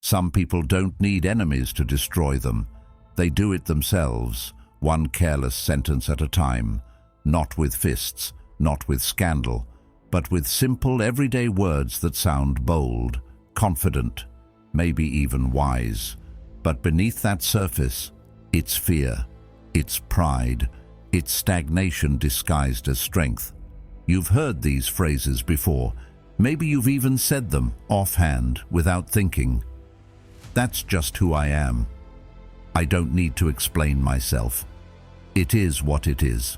Some people don't need enemies to destroy them. They do it themselves, one careless sentence at a time, not with fists, not with scandal, but with simple everyday words that sound bold, confident, maybe even wise. But beneath that surface, it's fear, it's pride, it's stagnation disguised as strength. You've heard these phrases before. Maybe you've even said them offhand without thinking. That's just who I am. I don't need to explain myself. It is what it is.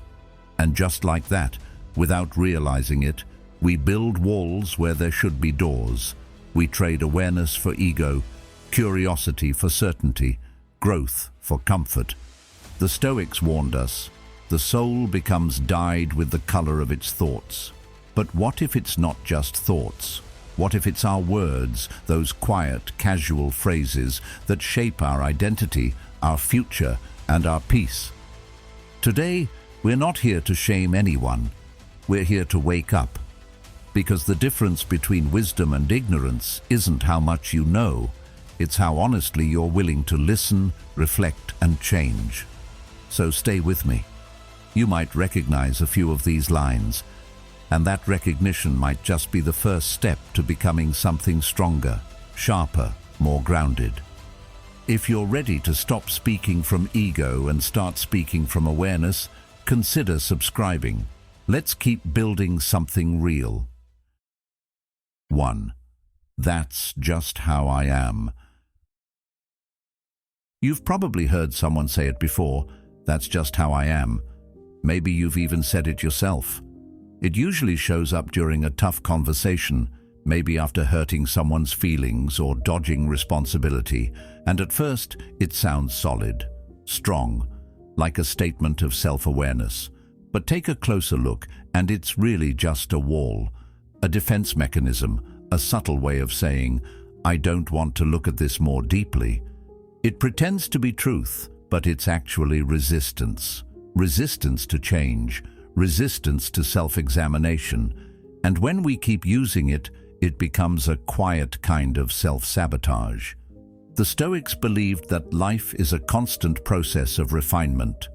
And just like that, without realizing it, we build walls where there should be doors. We trade awareness for ego, curiosity for certainty, growth for comfort. The Stoics warned us, the soul becomes dyed with the color of its thoughts. But what if it's not just thoughts? What if it's our words, those quiet, casual phrases that shape our identity, our future, and our peace? Today, we're not here to shame anyone. We're here to wake up. Because the difference between wisdom and ignorance isn't how much you know, it's how honestly you're willing to listen, reflect, and change. So stay with me. You might recognize a few of these lines, and that recognition might just be the first step to becoming something stronger, sharper, more grounded. If you're ready to stop speaking from ego and start speaking from awareness, consider subscribing. Let's keep building something real. 1. That's just how I am. You've probably heard someone say it before, that's just how I am. Maybe you've even said it yourself. It usually shows up during a tough conversation, maybe after hurting someone's feelings or dodging responsibility, and at first it sounds solid, strong, like a statement of self-awareness. But take a closer look, and it's really just a wall, a defense mechanism, a subtle way of saying, I don't want to look at this more deeply. It pretends to be truth, but it's actually resistance. Resistance to change, resistance to self-examination. And when we keep using it, it becomes a quiet kind of self-sabotage. The Stoics believed that life is a constant process of refinement.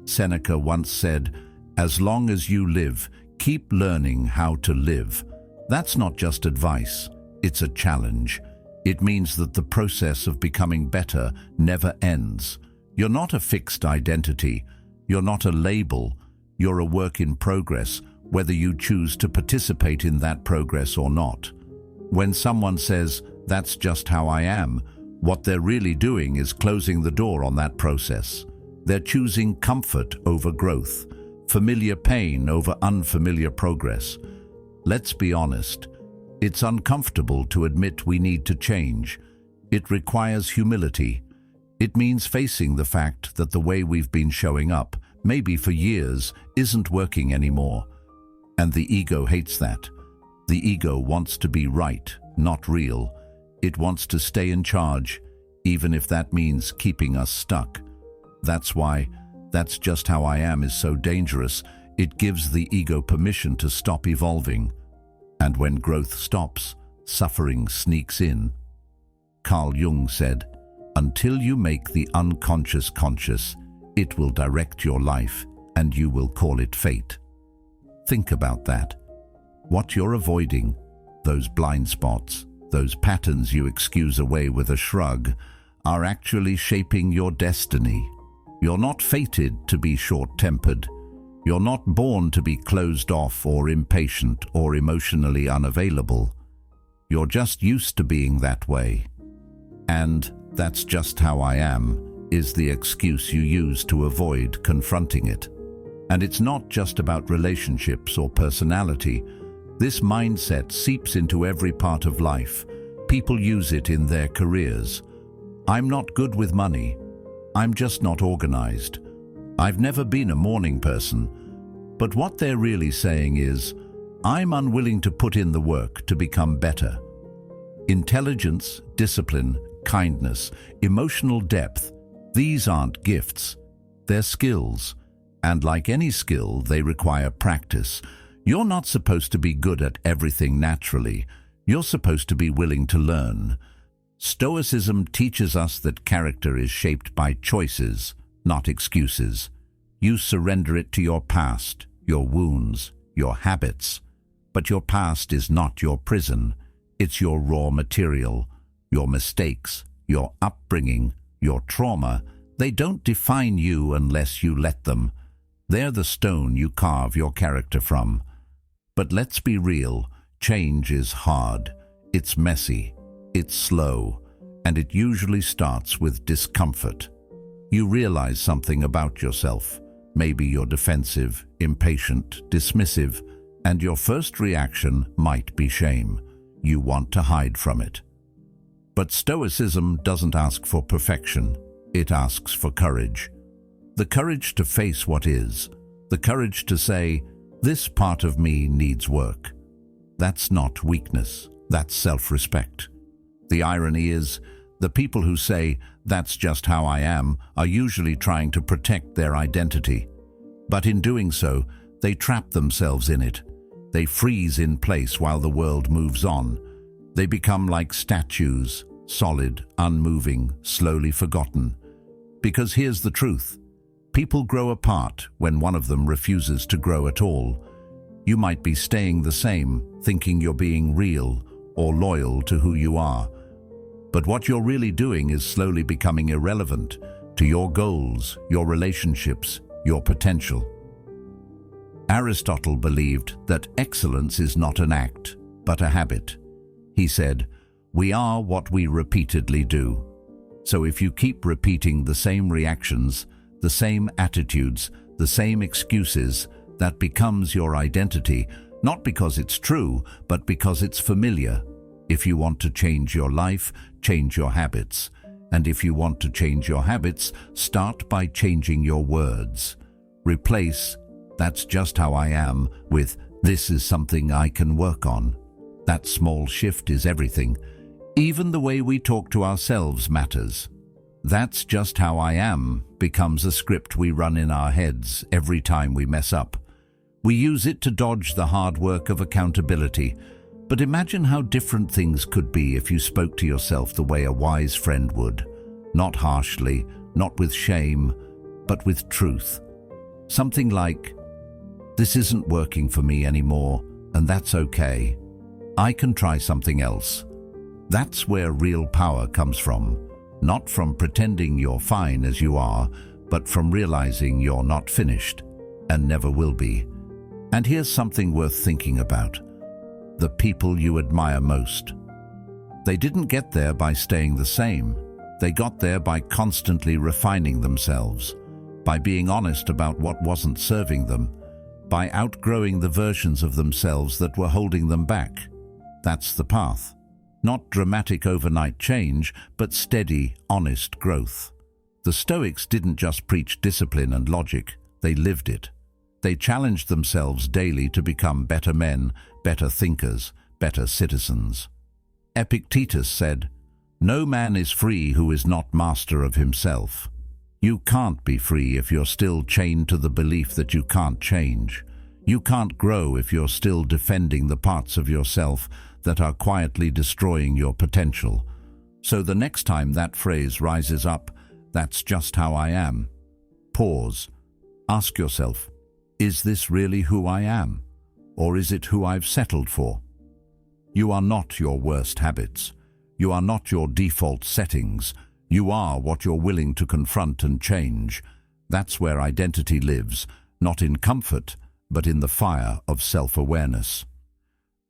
Seneca once said, as long as you live, keep learning how to live. That's not just advice, it's a challenge. It means that the process of becoming better never ends. You're not a fixed identity. You're not a label. You're a work in progress, whether you choose to participate in that progress or not. When someone says, that's just how I am, what they're really doing is closing the door on that process. They're choosing comfort over growth, familiar pain over unfamiliar progress. Let's be honest. It's uncomfortable to admit we need to change. It requires humility. It means facing the fact that the way we've been showing up, maybe for years, isn't working anymore. And the ego hates that. The ego wants to be right, not real. It wants to stay in charge, even if that means keeping us stuck. That's why that's just how I am is so dangerous. It gives the ego permission to stop evolving. And when growth stops, suffering sneaks in. Carl Jung said, until you make the unconscious conscious, it will direct your life and you will call it fate. Think about that. What you're avoiding, those blind spots, those patterns you excuse away with a shrug, are actually shaping your destiny. You're not fated to be short-tempered. You're not born to be closed off or impatient or emotionally unavailable. You're just used to being that way. And that's just how I am is the excuse you use to avoid confronting it. And it's not just about relationships or personality. This mindset seeps into every part of life. People use it in their careers. I'm not good with money. I'm just not organized. I've never been a morning person. But what they're really saying is, I'm unwilling to put in the work to become better. Intelligence, discipline, kindness, emotional depth, these aren't gifts. They're skills. And like any skill, they require practice. You're not supposed to be good at everything naturally. You're supposed to be willing to learn. Stoicism teaches us that character is shaped by choices, not excuses. You surrender it to your past, your wounds, your habits. But your past is not your prison. It's your raw material. Your mistakes, your upbringing, your trauma, they don't define you unless you let them. They're the stone you carve your character from. But let's be real, change is hard. It's messy, it's slow, and it usually starts with discomfort. You realize something about yourself. Maybe you're defensive, impatient, dismissive, and your first reaction might be shame. You want to hide from it. But Stoicism doesn't ask for perfection. It asks for courage. The courage to face what is. The courage to say, this part of me needs work. That's not weakness. That's self-respect. The irony is, the people who say, that's just how I am, are usually trying to protect their identity. But in doing so, they trap themselves in it. They freeze in place while the world moves on. They become like statues, solid, unmoving, slowly forgotten. Because here's the truth. People grow apart when one of them refuses to grow at all. You might be staying the same, thinking you're being real or loyal to who you are. But what you're really doing is slowly becoming irrelevant to your goals, your relationships, your potential. Aristotle believed that excellence is not an act, but a habit. He said, we are what we repeatedly do. So if you keep repeating the same reactions, the same attitudes, the same excuses, that becomes your identity, not because it's true, but because it's familiar. If you want to change your life, change your habits. And if you want to change your habits, start by changing your words. Replace, that's just how I am, with, this is something I can work on. That small shift is everything. Even the way we talk to ourselves matters. That's just how I am becomes a script we run in our heads every time we mess up. We use it to dodge the hard work of accountability. But imagine how different things could be if you spoke to yourself the way a wise friend would. Not harshly, not with shame, but with truth. Something like, this isn't working for me anymore, and that's okay. I can try something else. That's where real power comes from. Not from pretending you're fine as you are, but from realizing you're not finished, and never will be. And here's something worth thinking about. The people you admire most. They didn't get there by staying the same. They got there by constantly refining themselves, by being honest about what wasn't serving them, by outgrowing the versions of themselves that were holding them back. That's the path. Not dramatic overnight change, but steady, honest growth. The Stoics didn't just preach discipline and logic, they lived it. They challenged themselves daily to become better men, better thinkers, better citizens. Epictetus said, "No man is free who is not master of himself." You can't be free if you're still chained to the belief that you can't change. You can't grow if you're still defending the parts of yourself that are quietly destroying your potential. So the next time that phrase rises up, "That's just how I am," pause. Ask yourself, is this really who I am? Or is it who I've settled for? You are not your worst habits. You are not your default settings. You are what you're willing to confront and change. That's where identity lives, not in comfort, but in the fire of self-awareness.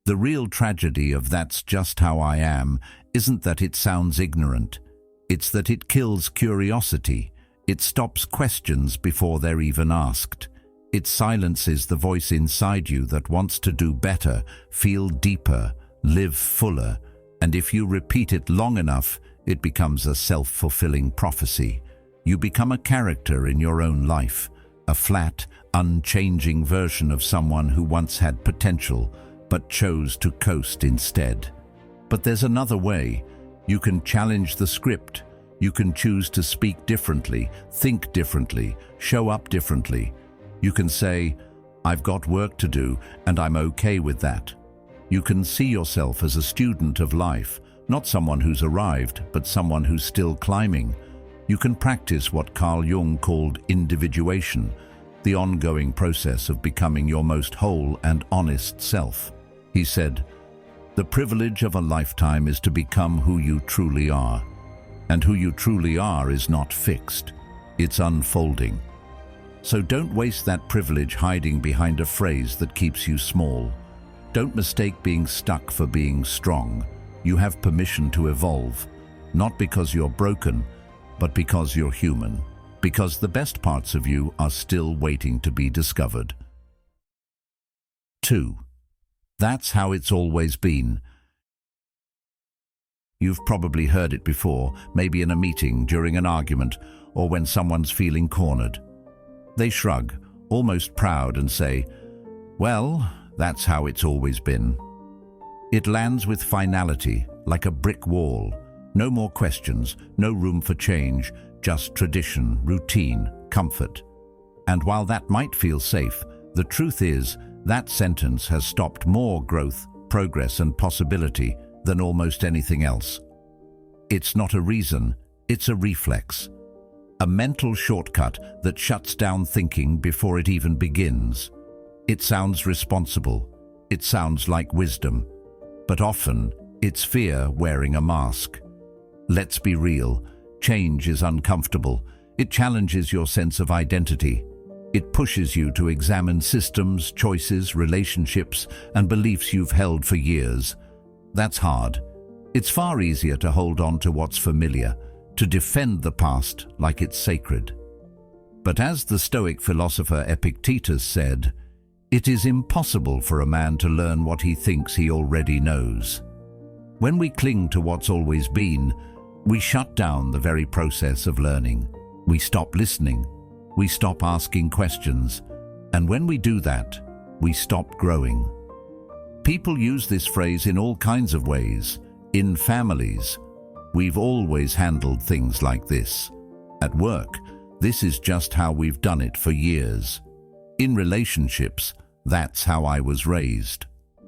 The real tragedy of "that's just how I am" isn't that it sounds ignorant. It's that it kills curiosity. It stops questions before they're even asked. It silences the voice inside you that wants to do better, feel deeper, live fuller. And if you repeat it long enough, it becomes a self-fulfilling prophecy. You become a character in your own life, a flat, unchanging version of someone who once had potential, but chose to coast instead. But there's another way. You can challenge the script. You can choose to speak differently, think differently, show up differently. You can say, "I've got work to do, and I'm okay with that." You can see yourself as a student of life, Not someone who's arrived, but someone who's still climbing. You can practice what Carl Jung called individuation, the ongoing process of becoming your most whole and honest self. He said, "The privilege of a lifetime is to become who you truly are. And who you truly are is not fixed. It's unfolding. So don't waste that privilege hiding behind a phrase that keeps you small. Don't mistake being stuck for being strong. You have permission to evolve, not because you're broken, but because you're human, because the best parts of you are still waiting to be discovered." 2. That's how it's always been. You've probably heard it before, maybe in a meeting, during an argument, or when someone's feeling cornered. They shrug, almost proud, and say, "Well, that's how it's always been." It lands with finality, like a brick wall. No more questions, no room for change, just tradition, routine, comfort. And while that might feel safe, the truth is that sentence has stopped more growth, progress, and possibility than almost anything else. It's not a reason, it's a reflex. A mental shortcut that shuts down thinking before it even begins. It sounds responsible. It sounds like wisdom. But often, it's fear wearing a mask. Let's be real. Change is uncomfortable. It challenges your sense of identity. It pushes you to examine systems, choices, relationships, and beliefs you've held for years. That's hard. It's far easier to hold on to what's familiar, to defend the past like it's sacred. But as the Stoic philosopher Epictetus said, it is impossible for a man to learn what he thinks he already knows. When we cling to what's always been, we shut down the very process of learning. We stop listening. We stop asking questions. And when we do that, we stop growing. People use this phrase in all kinds of ways. In families, we've always handled things like this. At work, this is just how we've done it for years. In relationships, that's how I was raised.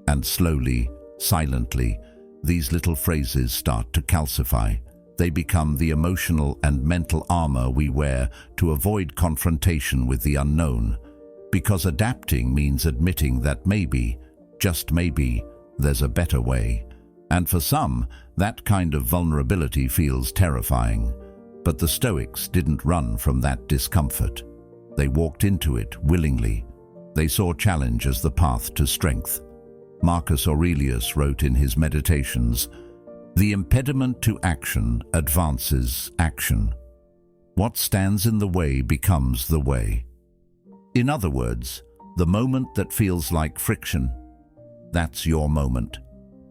And slowly, silently, these little phrases start to calcify. They become the emotional and mental armor we wear to avoid confrontation with the unknown. Because adapting means admitting that maybe, just maybe, there's a better way. And for some, that kind of vulnerability feels terrifying. But the Stoics didn't run from that discomfort. They walked into it willingly. They saw challenge as the path to strength. Marcus Aurelius wrote in his Meditations, "The impediment to action advances action. What stands in the way becomes the way." In other words, the moment that feels like friction, that's your moment.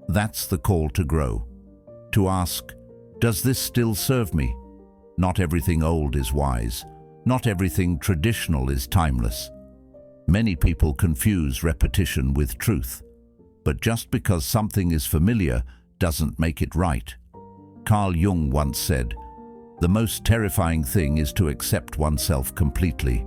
That's the call to grow. To ask, does this still serve me? Not everything old is wise. Not everything traditional is timeless. Many people confuse repetition with truth. But just because something is familiar doesn't make it right. Carl Jung once said, "The most terrifying thing is to accept oneself completely.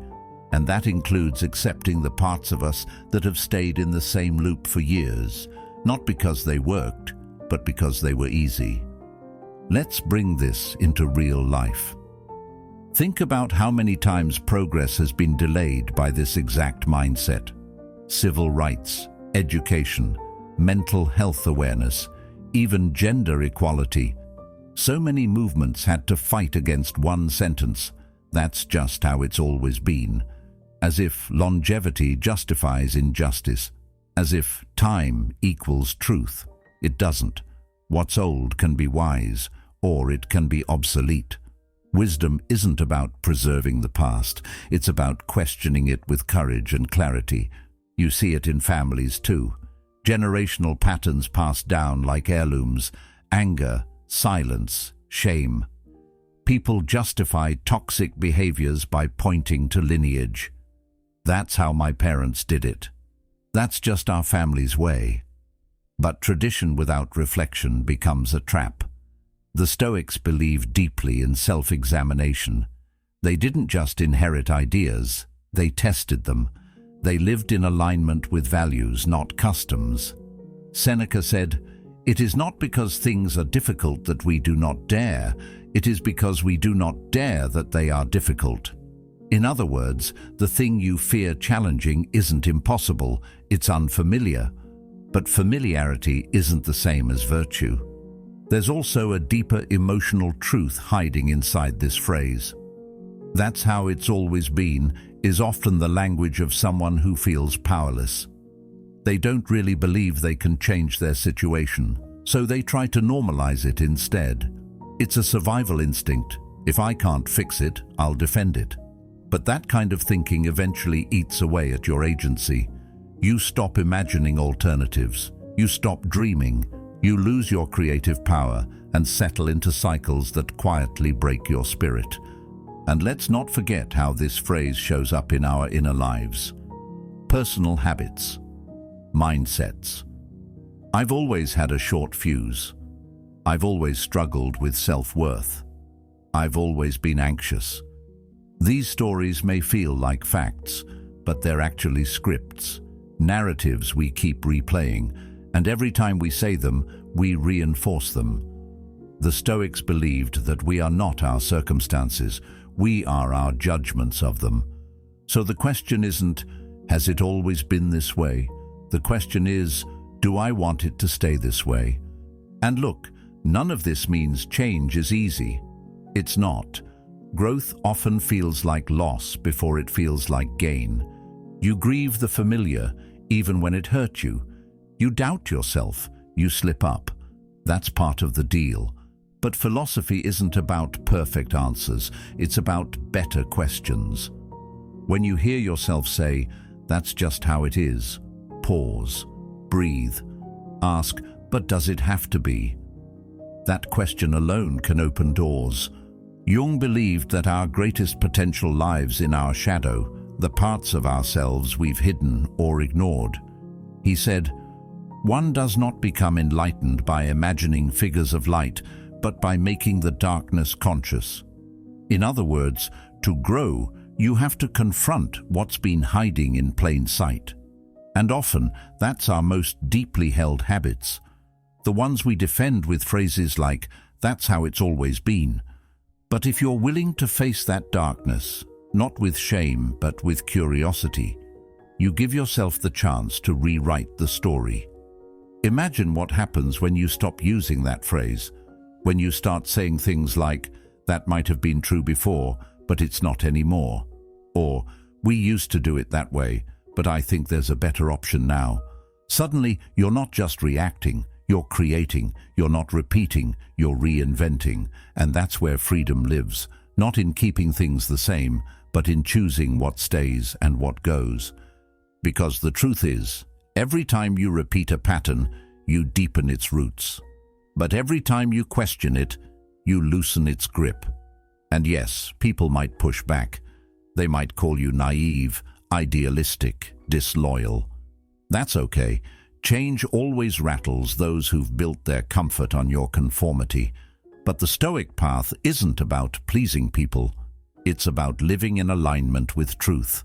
And that includes accepting the parts of us that have stayed in the same loop for years, not because they worked, but because they were easy." Let's bring this into real life. Think about how many times progress has been delayed by this exact mindset. Civil rights, education, mental health awareness, even gender equality. So many movements had to fight against one sentence, "That's just how it's always been." As if longevity justifies injustice. As if time equals truth. It doesn't. What's old can be wise, or it can be obsolete. Wisdom isn't about preserving the past. It's about questioning it with courage and clarity. You see it in families too. Generational patterns passed down like heirlooms. Anger, silence, shame. People justify toxic behaviors by pointing to lineage. "That's how my parents did it. That's just our family's way." But tradition without reflection becomes a trap. The Stoics believed deeply in self-examination. They didn't just inherit ideas, they tested them. They lived in alignment with values, not customs. Seneca said, It is not because things are difficult that we do not dare. It is because we do not dare that they are difficult. In other words, the thing you fear challenging isn't impossible, it's unfamiliar. But familiarity isn't the same as virtue. There's also a deeper emotional truth hiding inside this phrase. That's how it's always been is often the language of someone who feels powerless. They don't really believe they can change their situation, so they try to normalize it instead. It's a survival instinct. If I can't fix it, I'll defend it. But that kind of thinking eventually eats away at your agency. You stop imagining alternatives. You stop dreaming. You lose your creative power and settle into cycles that quietly break your spirit. And let's not forget how this phrase shows up in our inner lives. Personal habits. Mindsets. I've always had a short fuse. I've always struggled with self-worth. I've always been anxious. These stories may feel like facts, but they're actually scripts, narratives we keep replaying, and every time we say them, we reinforce them. The Stoics believed that we are not our circumstances, we are our judgments of them. So the question isn't, has it always been this way? The question is, do I want it to stay this way? And look, none of this means change is easy. It's not. Growth often feels like loss before it feels like gain. You grieve the familiar, even when it hurt you. You doubt yourself, you slip up. That's part of the deal. But philosophy isn't about perfect answers, it's about better questions. When you hear yourself say, "That's just how it is," pause, breathe, ask, "But does it have to be?" That question alone can open doors. Jung believed that our greatest potential lives in our shadow, the parts of ourselves we've hidden or ignored. He said, "One does not become enlightened by imagining figures of light, but by making the darkness conscious." In other words, to grow, you have to confront what's been hiding in plain sight. And often, that's our most deeply held habits. The ones we defend with phrases like, "That's how it's always been." But if you're willing to face that darkness, not with shame but with curiosity, you give yourself the chance to rewrite the story. Imagine what happens when you stop using that phrase, when you start saying things like, "That might have been true before, but it's not anymore," or "We used to do it that way, but I think there's a better option now." Suddenly, you're not just reacting, you're creating, you're not repeating, you're reinventing. And that's where freedom lives, not in keeping things the same, but in choosing what stays and what goes. Because the truth is, every time you repeat a pattern, you deepen its roots. But every time you question it, you loosen its grip. And yes, people might push back. They might call you naive, idealistic, disloyal. That's okay. Change always rattles those who've built their comfort on your conformity. But the Stoic path isn't about pleasing people. It's about living in alignment with truth,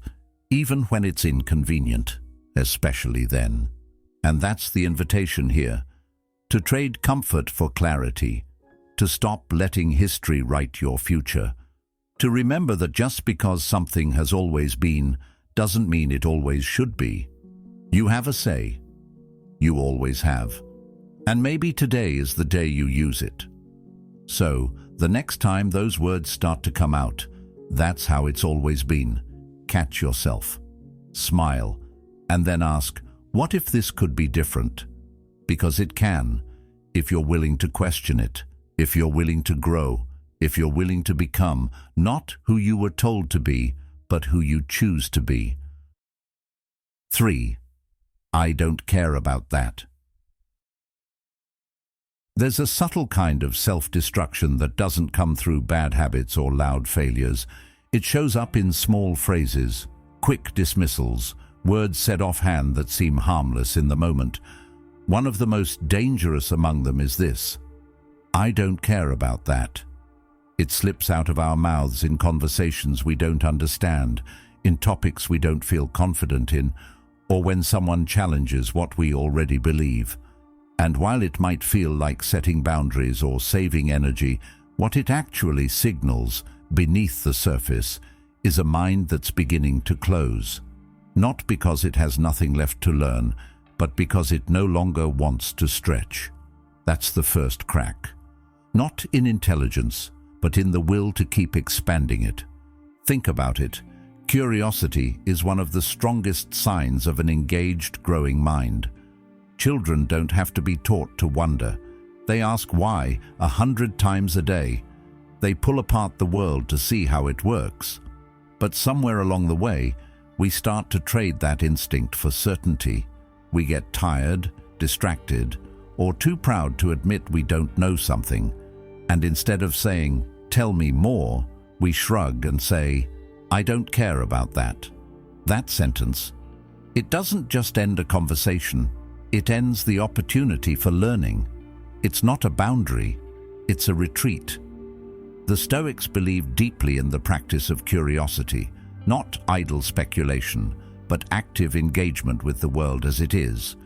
even when it's inconvenient, especially then. And that's the invitation here. To trade comfort for clarity. To stop letting history write your future. To remember that just because something has always been doesn't mean it always should be. You have a say. You always have. And maybe today is the day you use it. So, the next time those words start to come out, "That's how it's always been," catch yourself, smile, and then ask, what if this could be different? Because it can, if you're willing to question it, if you're willing to grow, if you're willing to become not who you were told to be, but who you choose to be. 3. I don't care about that. There's a subtle kind of self-destruction that doesn't come through bad habits or loud failures. It shows up in small phrases, quick dismissals, words said offhand that seem harmless in the moment. One of the most dangerous among them is this: "I don't care about that." It slips out of our mouths in conversations we don't understand, in topics we don't feel confident in, or when someone challenges what we already believe. And while it might feel like setting boundaries or saving energy, what it actually signals, beneath the surface, is a mind that's beginning to close. Not because it has nothing left to learn, but because it no longer wants to stretch. That's the first crack. Not in intelligence, but in the will to keep expanding it. Think about it. Curiosity is one of the strongest signs of an engaged, growing mind. Children don't have to be taught to wonder. They ask why 100 times a day. They pull apart the world to see how it works. But somewhere along the way, we start to trade that instinct for certainty. We get tired, distracted, or too proud to admit we don't know something. And instead of saying, "Tell me more," we shrug and say, "I don't care about that." That sentence, it doesn't just end a conversation. It ends the opportunity for learning. It's not a boundary, it's a retreat. The Stoics believed deeply in the practice of curiosity, not idle speculation, but active engagement with the world as it is.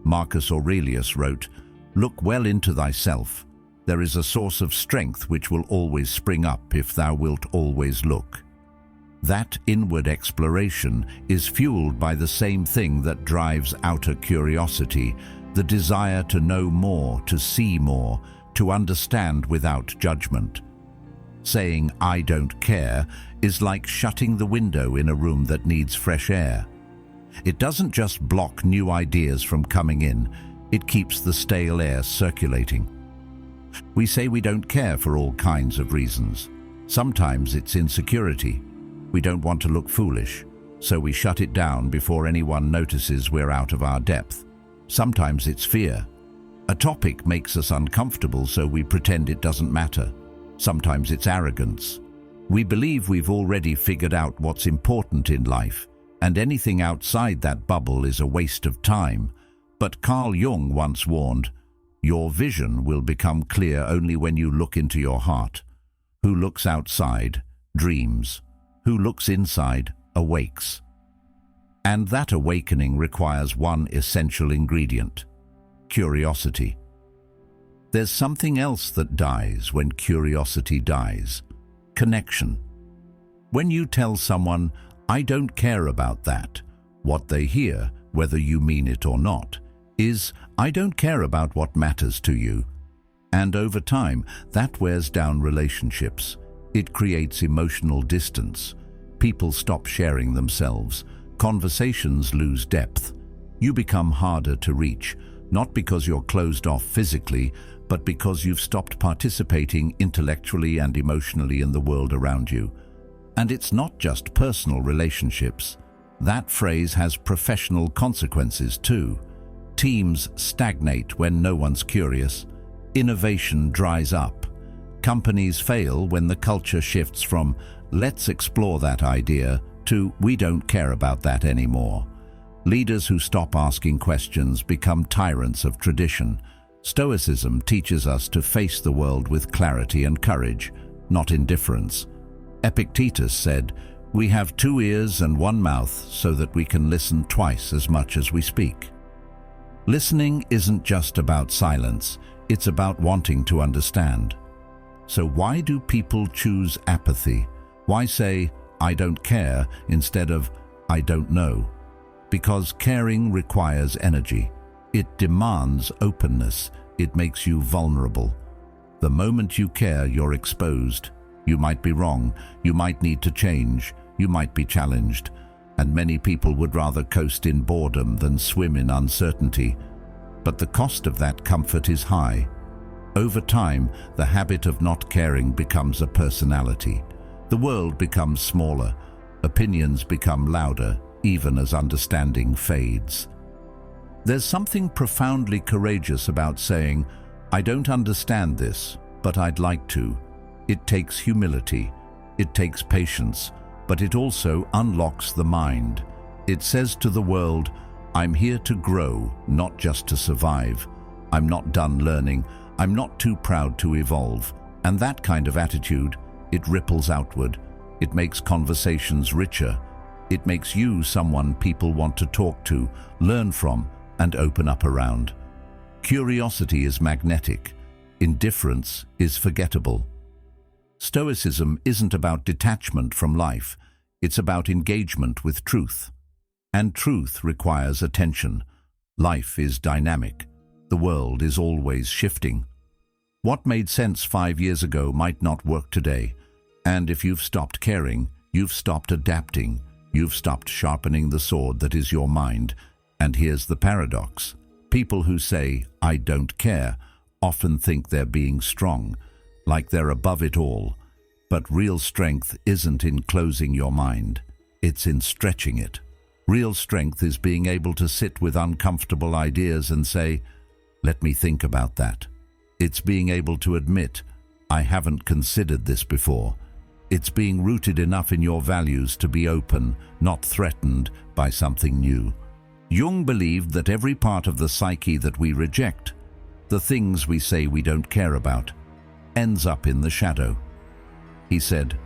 Marcus Aurelius wrote, "Look well into thyself. There is a source of strength which will always spring up if thou wilt always look." That inward exploration is fueled by the same thing that drives outer curiosity, the desire to know more, to see more, to understand without judgment. Saying, "I don't care," is like shutting the window in a room that needs fresh air. It doesn't just block new ideas from coming in, it keeps the stale air circulating. We say we don't care for all kinds of reasons. Sometimes it's insecurity. We don't want to look foolish, so we shut it down before anyone notices we're out of our depth. Sometimes it's fear. A topic makes us uncomfortable, so we pretend it doesn't matter. Sometimes it's arrogance. We believe we've already figured out what's important in life, and anything outside that bubble is a waste of time. But Carl Jung once warned, "Your vision will become clear only when you look into your heart. Who looks outside dreams. Who looks inside awakes." And that awakening requires one essential ingredient: curiosity. There's something else that dies when curiosity dies: connection. When you tell someone, "I don't care about that," what they hear, whether you mean it or not, is, "I don't care about what matters to you." And over time, that wears down relationships. It creates emotional distance. People stop sharing themselves. Conversations lose depth. You become harder to reach, not because you're closed off physically, but because you've stopped participating intellectually and emotionally in the world around you. And it's not just personal relationships. That phrase has professional consequences too. Teams stagnate when no one's curious. Innovation dries up. Companies fail when the culture shifts from "let's explore that idea" to "we don't care about that anymore." Leaders who stop asking questions become tyrants of tradition. Stoicism teaches us to face the world with clarity and courage, not indifference. Epictetus said, "We have 2 ears and 1 mouth so that we can listen twice as much as we speak." Listening isn't just about silence, it's about wanting to understand. So why do people choose apathy? Why say, "I don't care," instead of "I don't know"? Because caring requires energy. It demands openness. It makes you vulnerable. The moment you care, you're exposed. You might be wrong. You might need to change. You might be challenged. And many people would rather coast in boredom than swim in uncertainty. But the cost of that comfort is high. Over time, the habit of not caring becomes a personality. The world becomes smaller. Opinions become louder, even as understanding fades. There's something profoundly courageous about saying, "I don't understand this, but I'd like to." It takes humility. It takes patience. But it also unlocks the mind. It says to the world, "I'm here to grow, not just to survive. I'm not done learning. I'm not too proud to evolve." And that kind of attitude, it ripples outward. It makes conversations richer. It makes you someone people want to talk to, learn from, and open up around. Curiosity is magnetic. Indifference is forgettable. Stoicism isn't about detachment from life. It's about engagement with truth. And truth requires attention. Life is dynamic. The world is always shifting. What made sense 5 years ago might not work today. And if you've stopped caring, you've stopped adapting. You've stopped sharpening the sword that is your mind. And here's the paradox. People who say, "I don't care," often think they're being strong, like they're above it all. But real strength isn't in closing your mind. It's in stretching it. Real strength is being able to sit with uncomfortable ideas and say, "Let me think about that." It's being able to admit, "I haven't considered this before." It's being rooted enough in your values to be open, not threatened by something new. Jung believed that every part of the psyche that we reject, the things we say we don't care about, ends up in the shadow. He said,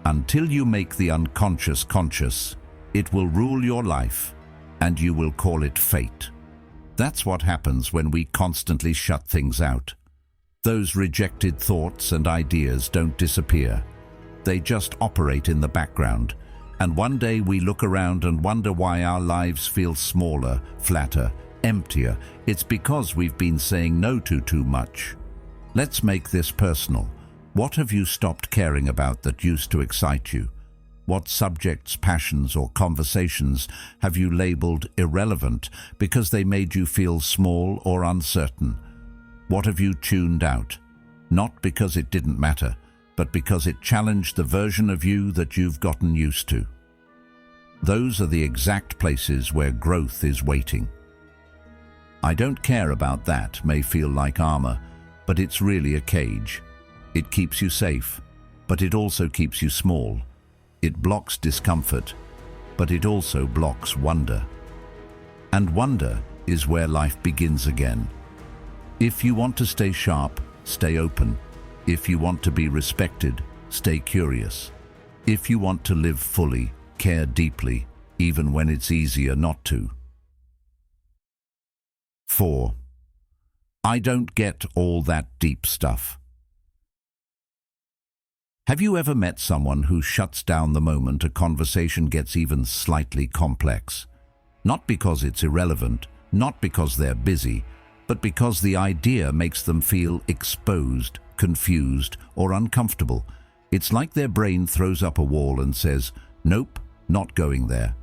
"Until you make the unconscious conscious, it will rule your life, and you will call it fate." That's what happens when we constantly shut things out. Those rejected thoughts and ideas don't disappear. They just operate in the background. And one day we look around and wonder why our lives feel smaller, flatter, emptier. It's because we've been saying no to too much. Let's make this personal. What have you stopped caring about that used to excite you? What subjects, passions, or conversations have you labeled irrelevant because they made you feel small or uncertain? What have you tuned out? Not because it didn't matter, but because it challenged the version of you that you've gotten used to. Those are the exact places where growth is waiting. "I don't care about that" may feel like armor, but it's really a cage. It keeps you safe, but it also keeps you small. It blocks discomfort, but it also blocks wonder. And wonder is where life begins again. If you want to stay sharp, stay open. If you want to be respected, stay curious. If you want to live fully, care deeply, even when it's easier not to. 4. I don't get all that deep stuff. Have you ever met someone who shuts down the moment a conversation gets even slightly complex? Not because it's irrelevant, not because they're busy, but because the idea makes them feel exposed, confused, or uncomfortable. It's like their brain throws up a wall and says, "Nope, not going there."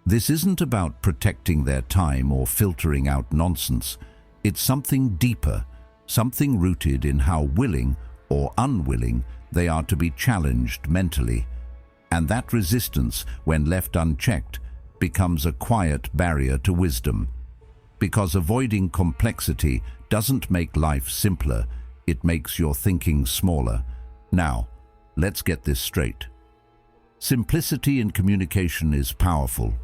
This isn't about protecting their time or filtering out nonsense. It's something deeper, something rooted in how willing or unwilling they are to be challenged mentally. And that resistance, when left unchecked, becomes a quiet barrier to wisdom. Because avoiding complexity doesn't make life simpler, it makes your thinking smaller. Now, let's get this straight. Simplicity in communication is powerful.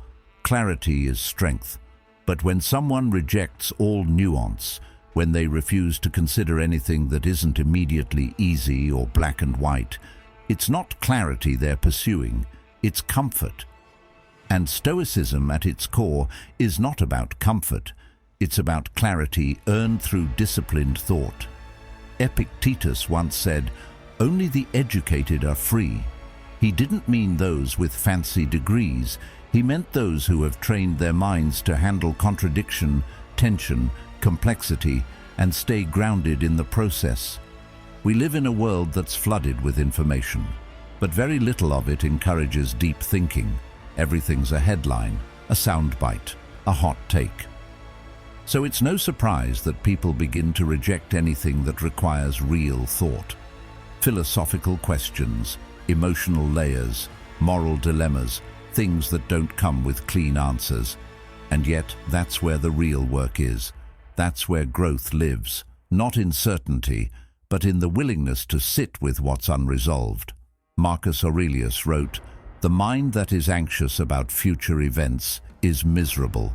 Clarity is strength. But when someone rejects all nuance, when they refuse to consider anything that isn't immediately easy or black and white, it's not clarity they're pursuing, it's comfort. And Stoicism at its core is not about comfort, it's about clarity earned through disciplined thought. Epictetus once said, "Only the educated are free." He didn't mean those with fancy degrees. He meant those who have trained their minds to handle contradiction, tension, complexity, and stay grounded in the process. We live in a world that's flooded with information, but very little of it encourages deep thinking. Everything's a headline, a soundbite, a hot take. So it's no surprise that people begin to reject anything that requires real thought. Philosophical questions, emotional layers, moral dilemmas, things that don't come with clean answers. And yet, that's where the real work is. That's where growth lives, not in certainty, but in the willingness to sit with what's unresolved. Marcus Aurelius wrote, "The mind that is anxious about future events is miserable."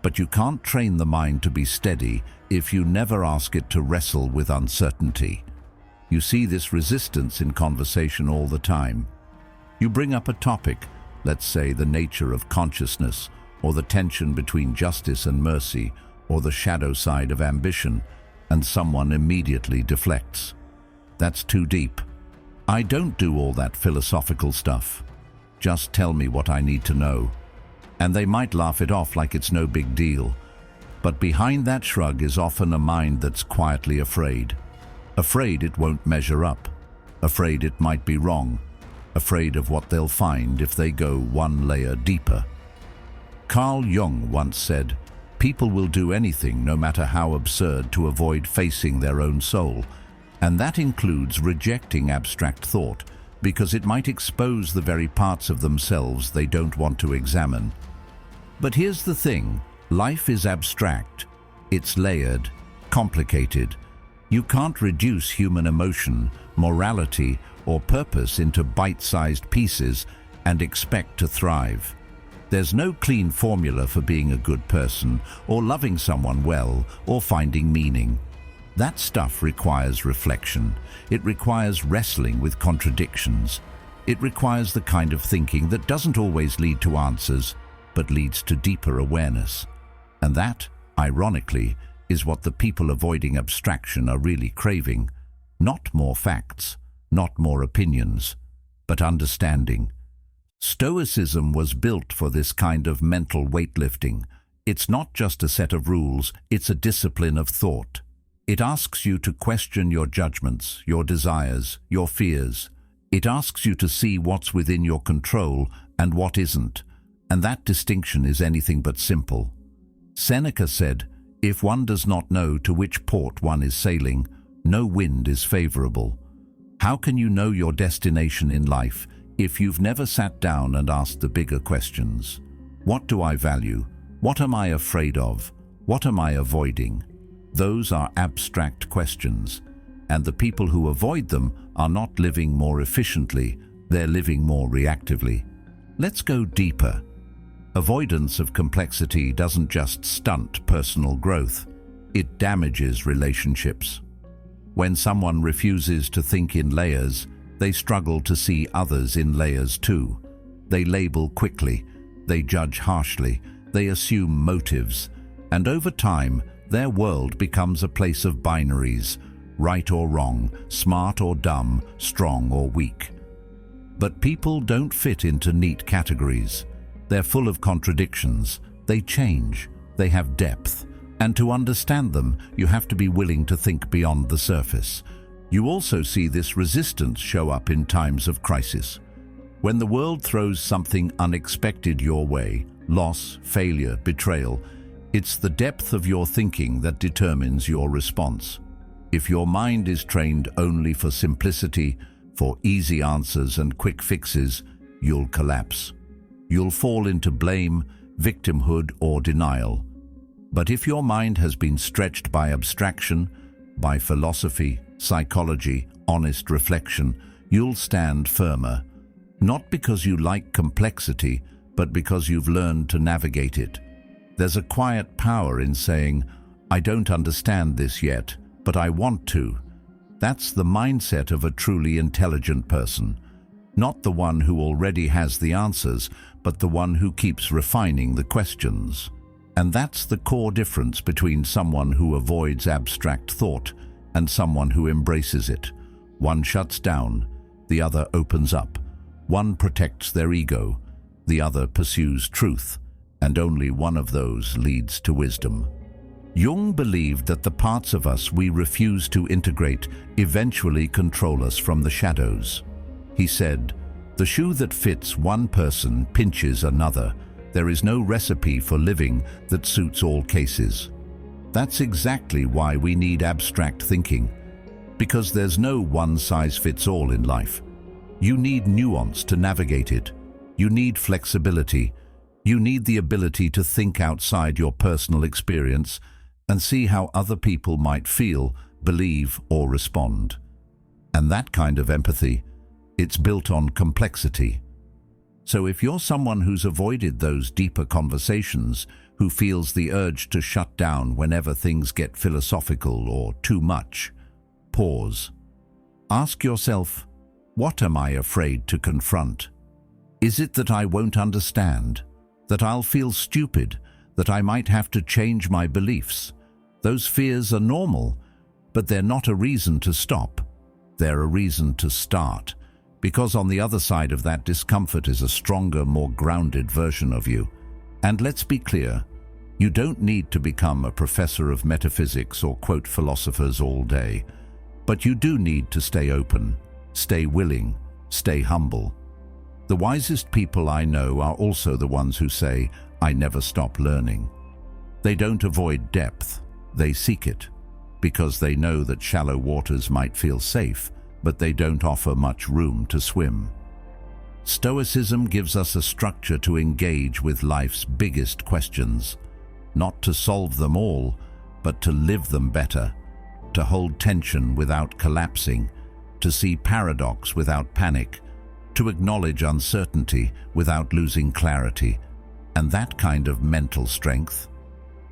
But you can't train the mind to be steady if you never ask it to wrestle with uncertainty. You see this resistance in conversation all the time. You bring up a topic, let's say the nature of consciousness, or the tension between justice and mercy, or the shadow side of ambition, and someone immediately deflects. That's too deep. I don't do all that philosophical stuff. Just tell me what I need to know. And they might laugh it off like it's no big deal. But behind that shrug is often a mind that's quietly afraid. Afraid it won't measure up. Afraid it might be wrong. Afraid of what they'll find if they go one layer deeper. Carl Jung once said, "People will do anything, no matter how absurd, to avoid facing their own soul." And that includes rejecting abstract thought, because it might expose the very parts of themselves they don't want to examine. But here's the thing, life is abstract. It's layered, complicated. You can't reduce human emotion, morality, or purpose into bite-sized pieces and expect to thrive. There's no clean formula for being a good person, or loving someone well, or finding meaning. That stuff requires reflection. It requires wrestling with contradictions. It requires the kind of thinking that doesn't always lead to answers, but leads to deeper awareness. And that, ironically, is what the people avoiding abstraction are really craving. Not more facts, not more opinions, but understanding. Stoicism was built for this kind of mental weightlifting. It's not just a set of rules, it's a discipline of thought. It asks you to question your judgments, your desires, your fears. It asks you to see what's within your control and what isn't. And that distinction is anything but simple. Seneca said, "If one does not know to which port one is sailing, no wind is favorable." How can you know your destination in life if you've never sat down and asked the bigger questions? What do I value? What am I afraid of? What am I avoiding? Those are abstract questions, and the people who avoid them are not living more efficiently, they're living more reactively. Let's go deeper. Avoidance of complexity doesn't just stunt personal growth, it damages relationships. When someone refuses to think in layers, they struggle to see others in layers too. They label quickly, they judge harshly, they assume motives, and over time, their world becomes a place of binaries, right or wrong, smart or dumb, strong or weak. But people don't fit into neat categories. They're full of contradictions, they change, they have depth, and to understand them, you have to be willing to think beyond the surface. You also see this resistance show up in times of crisis. When the world throws something unexpected your way, loss, failure, betrayal, it's the depth of your thinking that determines your response. If your mind is trained only for simplicity, for easy answers and quick fixes, you'll collapse. You'll fall into blame, victimhood, or denial. But if your mind has been stretched by abstraction, by philosophy, psychology, honest reflection, you'll stand firmer. Not because you like complexity, but because you've learned to navigate it. There's a quiet power in saying, "I don't understand this yet, but I want to." That's the mindset of a truly intelligent person. Not the one who already has the answers, but the one who keeps refining the questions. And that's the core difference between someone who avoids abstract thought and someone who embraces it. One shuts down, the other opens up. One protects their ego, the other pursues truth, and only one of those leads to wisdom. Jung believed that the parts of us we refuse to integrate eventually control us from the shadows. He said, "The shoe that fits one person pinches another. There is no recipe for living that suits all cases." That's exactly why we need abstract thinking, because there's no one-size-fits-all in life. You need nuance to navigate it. You need flexibility. You need the ability to think outside your personal experience and see how other people might feel, believe, or respond. And that kind of empathy, it's built on complexity. So if you're someone who's avoided those deeper conversations, who feels the urge to shut down whenever things get philosophical or too much, pause. Ask yourself, what am I afraid to confront? Is it that I won't understand? That I'll feel stupid? that I might have to change my beliefs. Those fears are normal, but they're not a reason to stop. They're a reason to start, because on the other side of that discomfort is a stronger, more grounded version of you. And let's be clear, you don't need to become a professor of metaphysics or quote philosophers all day, but you do need to stay open, stay willing, stay humble. The wisest people I know are also the ones who say, "I never stop learning." They don't avoid depth, they seek it, because they know that shallow waters might feel safe, but they don't offer much room to swim. Stoicism gives us a structure to engage with life's biggest questions, not to solve them all, but to live them better, to hold tension without collapsing, to see paradox without panic, to acknowledge uncertainty without losing clarity. And that kind of mental strength,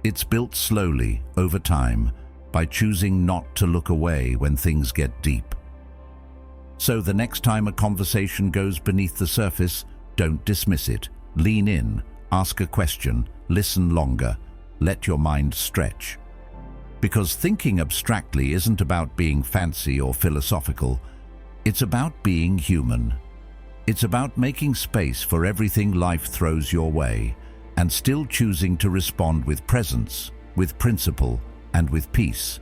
it's built slowly, over time, by choosing not to look away when things get deep. So the next time a conversation goes beneath the surface, don't dismiss it. Lean in, ask a question, listen longer, let your mind stretch. Because thinking abstractly isn't about being fancy or philosophical, it's about being human. It's about making space for everything life throws your way, and still choosing to respond with presence, with principle, and with peace.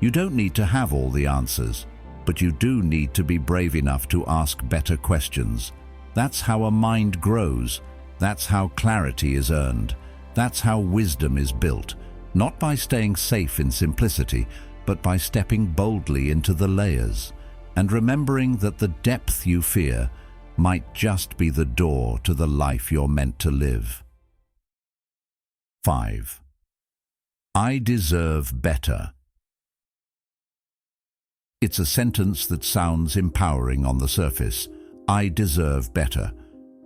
You don't need to have all the answers, but you do need to be brave enough to ask better questions. That's how a mind grows. That's how clarity is earned. That's how wisdom is built, not by staying safe in simplicity, but by stepping boldly into the layers, and remembering that the depth you fear might just be the door to the life you're meant to live. 5. I deserve better. It's a sentence that sounds empowering on the surface. I deserve better.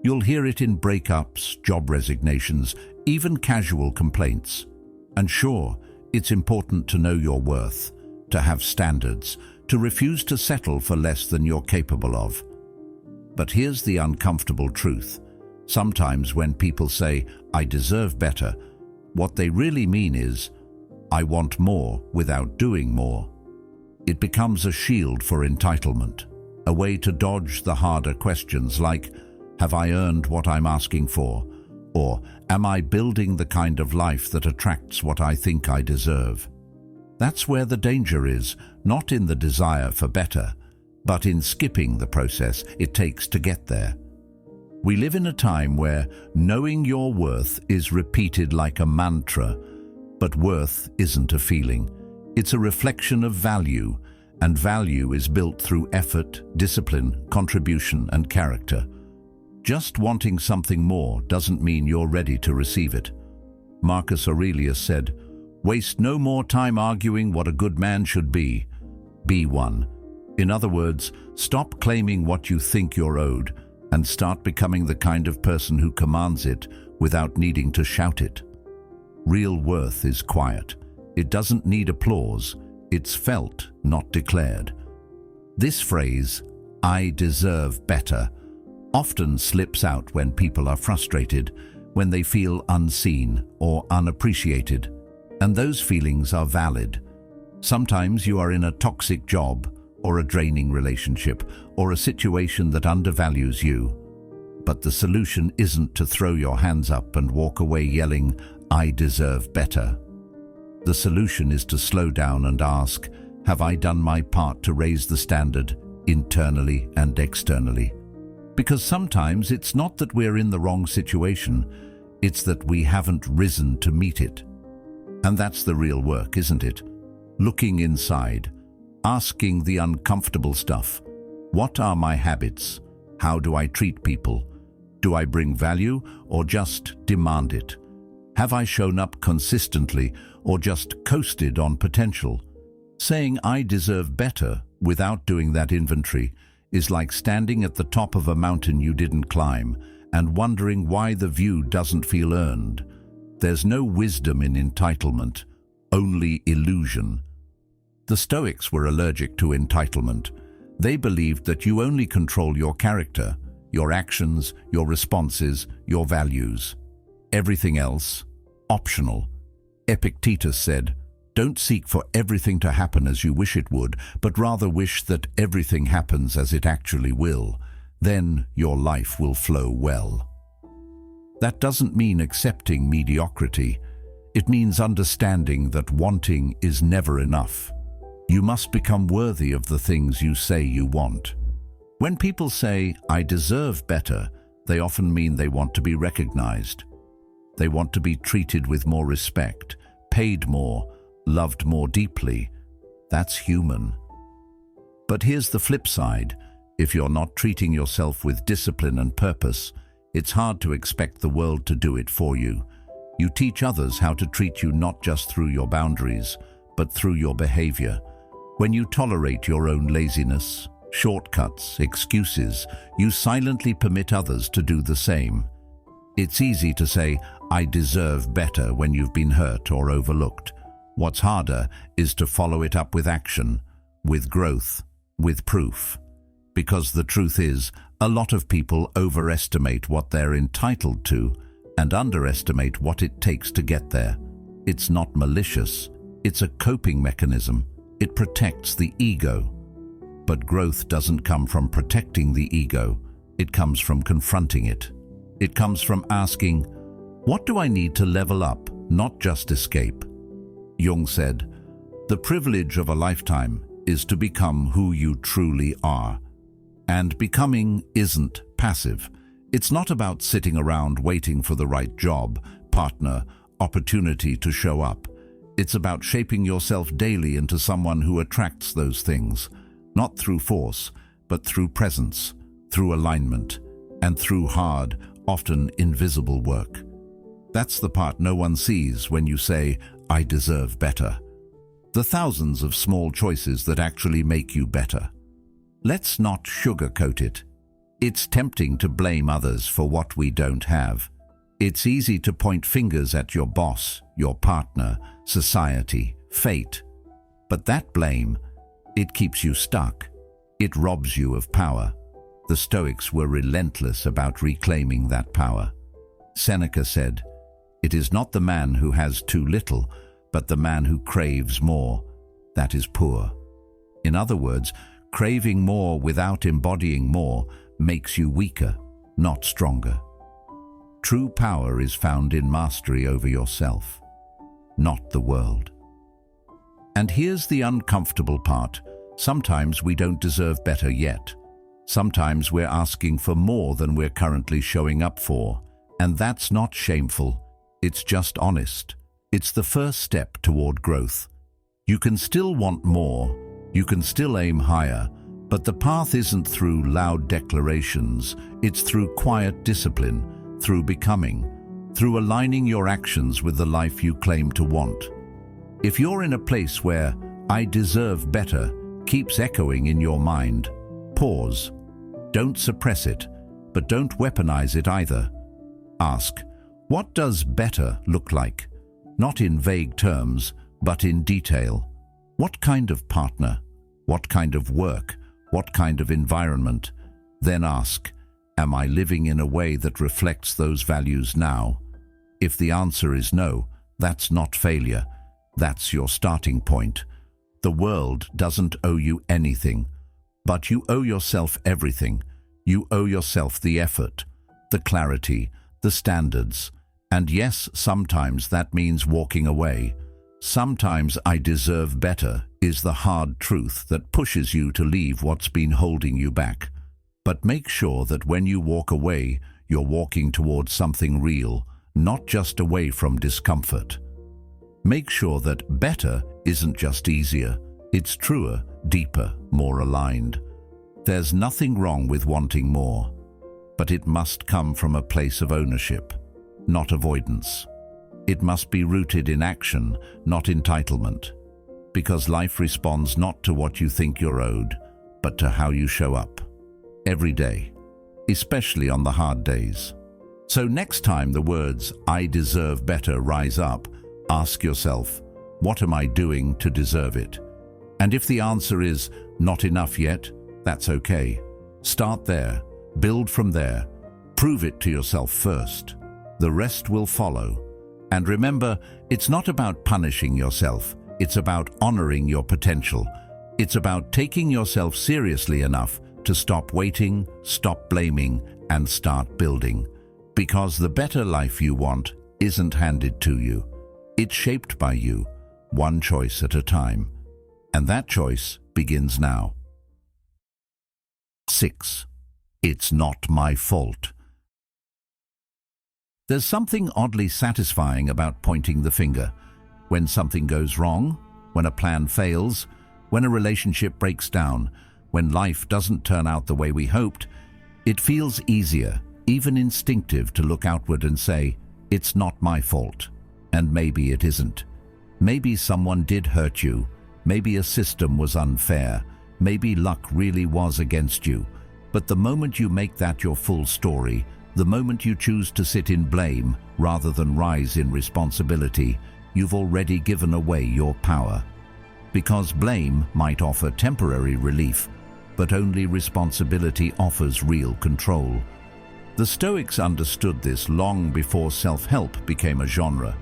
You'll hear it in breakups, job resignations, even casual complaints. And sure, it's important to know your worth, to have standards, to refuse to settle for less than you're capable of. But here's the uncomfortable truth. Sometimes when people say, "I deserve better," what they really mean is, "I want more without doing more." It becomes a shield for entitlement, a way to dodge the harder questions like, have I earned what I'm asking for? Or am I building the kind of life that attracts what I think I deserve? That's where the danger is, not in the desire for better, but in skipping the process it takes to get there. We live in a time where knowing your worth is repeated like a mantra, but worth isn't a feeling. It's a reflection of value, and value is built through effort, discipline, contribution, and character. Just wanting something more doesn't mean you're ready to receive it. Marcus Aurelius said, "Waste no more time arguing what a good man should be. Be one." In other words, stop claiming what you think you're owed and start becoming the kind of person who commands it without needing to shout it. Real worth is quiet. It doesn't need applause. It's felt, not declared. This phrase, "I deserve better," often slips out when people are frustrated, when they feel unseen or unappreciated. And those feelings are valid. Sometimes you are in a toxic job, or a draining relationship, or a situation that undervalues you. But the solution isn't to throw your hands up and walk away yelling, "I deserve better." The solution is to slow down and ask, have I done my part to raise the standard, internally and externally? Because sometimes it's not that we're in the wrong situation, it's that we haven't risen to meet it. And that's the real work, isn't it? Looking inside, asking the uncomfortable stuff. What are my habits? How do I treat people? Do I bring value or just demand it? Have I shown up consistently or just coasted on potential? Saying I deserve better without doing that inventory is like standing at the top of a mountain you didn't climb and wondering why the view doesn't feel earned. There's no wisdom in entitlement, only illusion. The Stoics were allergic to entitlement. They believed that you only control your character, your actions, your responses, your values. Everything else, optional. Epictetus said, "Don't seek for everything to happen as you wish it would, but rather wish that everything happens as it actually will. Then your life will flow well." That doesn't mean accepting mediocrity. It means understanding that wanting is never enough. You must become worthy of the things you say you want. When people say, "I deserve better," they often mean they want to be recognized. They want to be treated with more respect, paid more, loved more deeply. That's human. But here's the flip side. If you're not treating yourself with discipline and purpose, it's hard to expect the world to do it for you. You teach others how to treat you not just through your boundaries, but through your behavior. When you tolerate your own laziness, shortcuts, excuses, you silently permit others to do the same. It's easy to say, "I deserve better," when you've been hurt or overlooked. What's harder is to follow it up with action, with growth, with proof. Because the truth is, a lot of people overestimate what they're entitled to and underestimate what it takes to get there. It's not malicious. It's a coping mechanism. It protects the ego. But growth doesn't come from protecting the ego. It comes from confronting it. It comes from asking, what do I need to level up, not just escape? Jung said, "The privilege of a lifetime is to become who you truly are." And becoming isn't passive. It's not about sitting around waiting for the right job, partner, opportunity to show up. It's about shaping yourself daily into someone who attracts those things, not through force, but through presence, through alignment, and through hard, often invisible work. That's the part no one sees when you say, "I deserve better." The thousands of small choices that actually make you better. Let's not sugarcoat it. It's tempting to blame others for what we don't have. It's easy to point fingers at your boss, your partner, society, fate. But that blame, it keeps you stuck. It robs you of power. The Stoics were relentless about reclaiming that power. Seneca said, "It is not the man who has too little, but the man who craves more. That is poor." In other words, craving more without embodying more makes you weaker, not stronger. True power is found in mastery over yourself, not the world. And here's the uncomfortable part. Sometimes we don't deserve better yet. Sometimes we're asking for more than we're currently showing up for. And that's not shameful. It's just honest. It's the first step toward growth. You can still want more. You can still aim higher. But the path isn't through loud declarations. It's through quiet discipline, through becoming, through aligning your actions with the life you claim to want. If you're in a place where "I deserve better" keeps echoing in your mind, pause. Don't suppress it, but don't weaponize it either. Ask, what does better look like? Not in vague terms, but in detail. What kind of partner? What kind of work? What kind of environment? Then ask, am I living in a way that reflects those values now? If the answer is no, that's not failure. That's your starting point. The world doesn't owe you anything, but you owe yourself everything. You owe yourself the effort, the clarity, the standards. And yes, sometimes that means walking away. Sometimes "I deserve better" is the hard truth that pushes you to leave what's been holding you back. But make sure that when you walk away, you're walking towards something real, not just away from discomfort. Make sure that better isn't just easier, it's truer, deeper, more aligned. There's nothing wrong with wanting more, but it must come from a place of ownership, not avoidance. It must be rooted in action, not entitlement, because life responds not to what you think you're owed, but to how you show up. Every day, especially on the hard days. So next time the words "I deserve better" rise up, ask yourself, what am I doing to deserve it? And if the answer is not enough yet, that's okay. Start there, build from there, prove it to yourself first. The rest will follow. And remember, it's not about punishing yourself. It's about honoring your potential. It's about taking yourself seriously enough to stop waiting, stop blaming, and start building. Because the better life you want isn't handed to you. It's shaped by you, one choice at a time. And that choice begins now. 6. It's not my fault. There's something oddly satisfying about pointing the finger. When something goes wrong, when a plan fails, when a relationship breaks down, when life doesn't turn out the way we hoped, it feels easier, even instinctive, to look outward and say, it's not my fault. And maybe it isn't. Maybe someone did hurt you. Maybe a system was unfair. Maybe luck really was against you. But the moment you make that your full story, the moment you choose to sit in blame rather than rise in responsibility, you've already given away your power. Because blame might offer temporary relief, but only responsibility offers real control. The Stoics understood this long before self-help became a genre.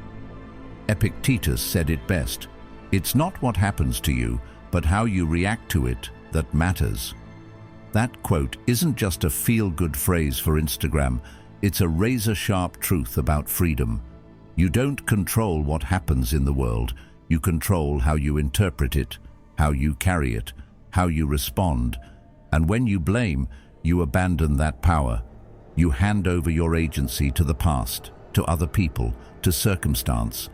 Epictetus said it best, "It's not what happens to you, but how you react to it that matters." That quote isn't just a feel-good phrase for Instagram, it's a razor-sharp truth about freedom. You don't control what happens in the world, you control how you interpret it, how you carry it, how you respond. And when you blame, you abandon that power. You hand over your agency to the past, to other people, to circumstance.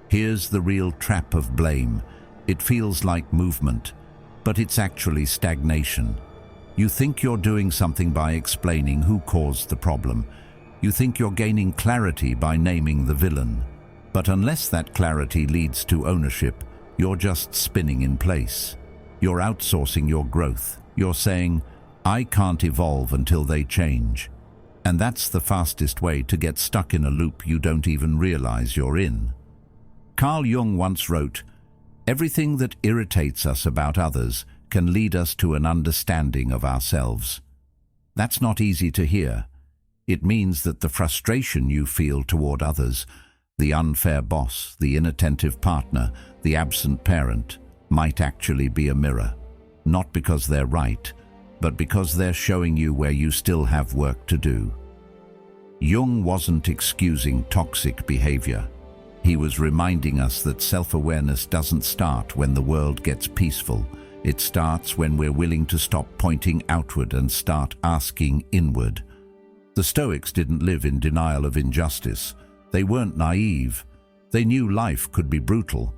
Here's the real trap of blame. It feels like movement, but it's actually stagnation. You think you're doing something by explaining who caused the problem. You think you're gaining clarity by naming the villain. But unless that clarity leads to ownership, you're just spinning in place. You're outsourcing your growth. You're saying, I can't evolve until they change. And that's the fastest way to get stuck in a loop you don't even realize you're in. Carl Jung once wrote, "Everything that irritates us about others can lead us to an understanding of ourselves." That's not easy to hear. It means that the frustration you feel toward others, the unfair boss, the inattentive partner, the absent parent, might actually be a mirror. Not because they're right, but because they're showing you where you still have work to do. Jung wasn't excusing toxic behavior. He was reminding us that self-awareness doesn't start when the world gets peaceful. It starts when we're willing to stop pointing outward and start asking inward. The Stoics didn't live in denial of injustice. They weren't naive. They knew life could be brutal.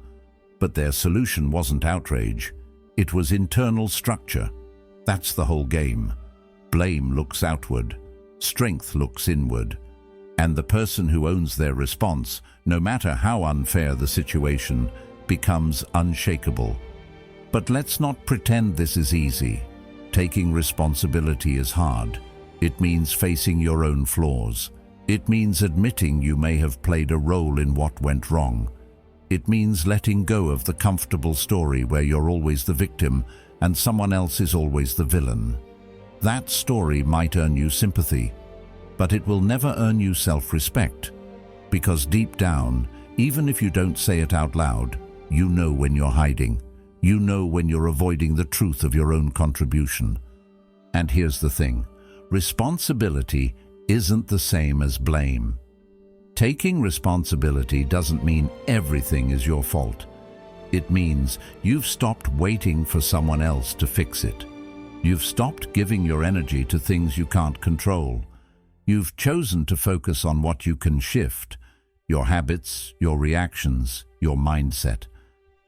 But their solution wasn't outrage. It was internal structure. That's the whole game. Blame looks outward. Strength looks inward. And the person who owns their response, no matter how unfair the situation, becomes unshakable. But let's not pretend this is easy. Taking responsibility is hard. It means facing your own flaws. It means admitting you may have played a role in what went wrong. It means letting go of the comfortable story where you're always the victim and someone else is always the villain. That story might earn you sympathy, but it will never earn you self-respect. Because deep down, even if you don't say it out loud, you know when you're hiding. You know when you're avoiding the truth of your own contribution. And here's the thing. Responsibility isn't the same as blame. Taking responsibility doesn't mean everything is your fault. It means you've stopped waiting for someone else to fix it. You've stopped giving your energy to things you can't control. You've chosen to focus on what you can shift, your habits, your reactions, your mindset.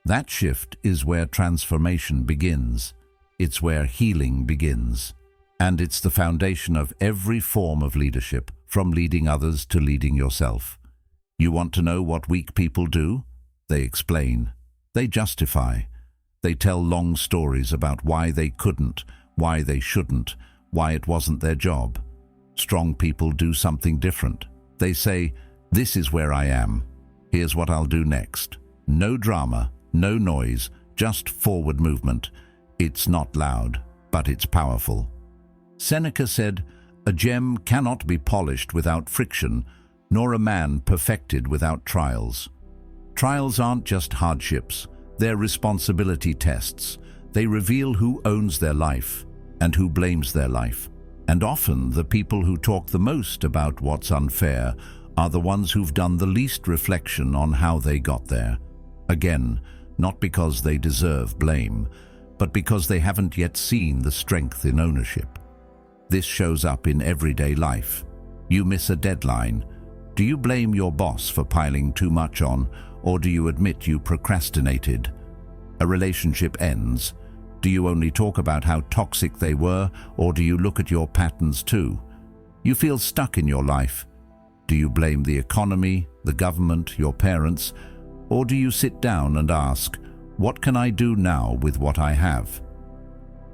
That shift is where transformation begins. It's where healing begins. And it's the foundation of every form of leadership, from leading others to leading yourself. You want to know what weak people do? They explain. They justify. They tell long stories about why they couldn't, why they shouldn't, why it wasn't their job. Strong people do something different. They say, this is where I am. Here's what I'll do next. No drama, no noise, just forward movement. It's not loud, but it's powerful. Seneca said, a gem cannot be polished without friction, nor a man perfected without trials. Trials aren't just hardships, they're responsibility tests. They reveal who owns their life and who blames their life. And often the people who talk the most about what's unfair are the ones who've done the least reflection on how they got there. Again, not because they deserve blame, but because they haven't yet seen the strength in ownership. This shows up in everyday life. You miss a deadline. Do you blame your boss for piling too much on, or do you admit you procrastinated? A relationship ends. Do you only talk about how toxic they were, or do you look at your patterns too? You feel stuck in your life. Do you blame the economy, the government, your parents, or do you sit down and ask, what can I do now with what I have?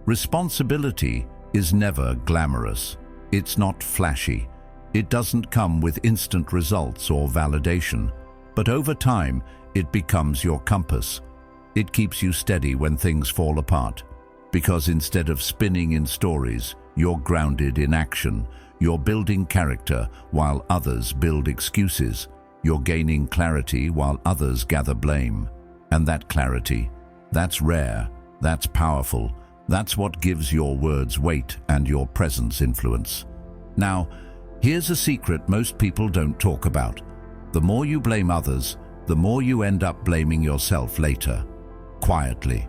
Responsibility is never glamorous. It's not flashy. It doesn't come with instant results or validation, but over time, it becomes your compass. It keeps you steady when things fall apart, because instead of spinning in stories, you're grounded in action. You're building character while others build excuses. You're gaining clarity while others gather blame. And that clarity, that's rare, that's powerful. That's what gives your words weight and your presence influence. Now, here's a secret most people don't talk about. The more you blame others, the more you end up blaming yourself later. Quietly,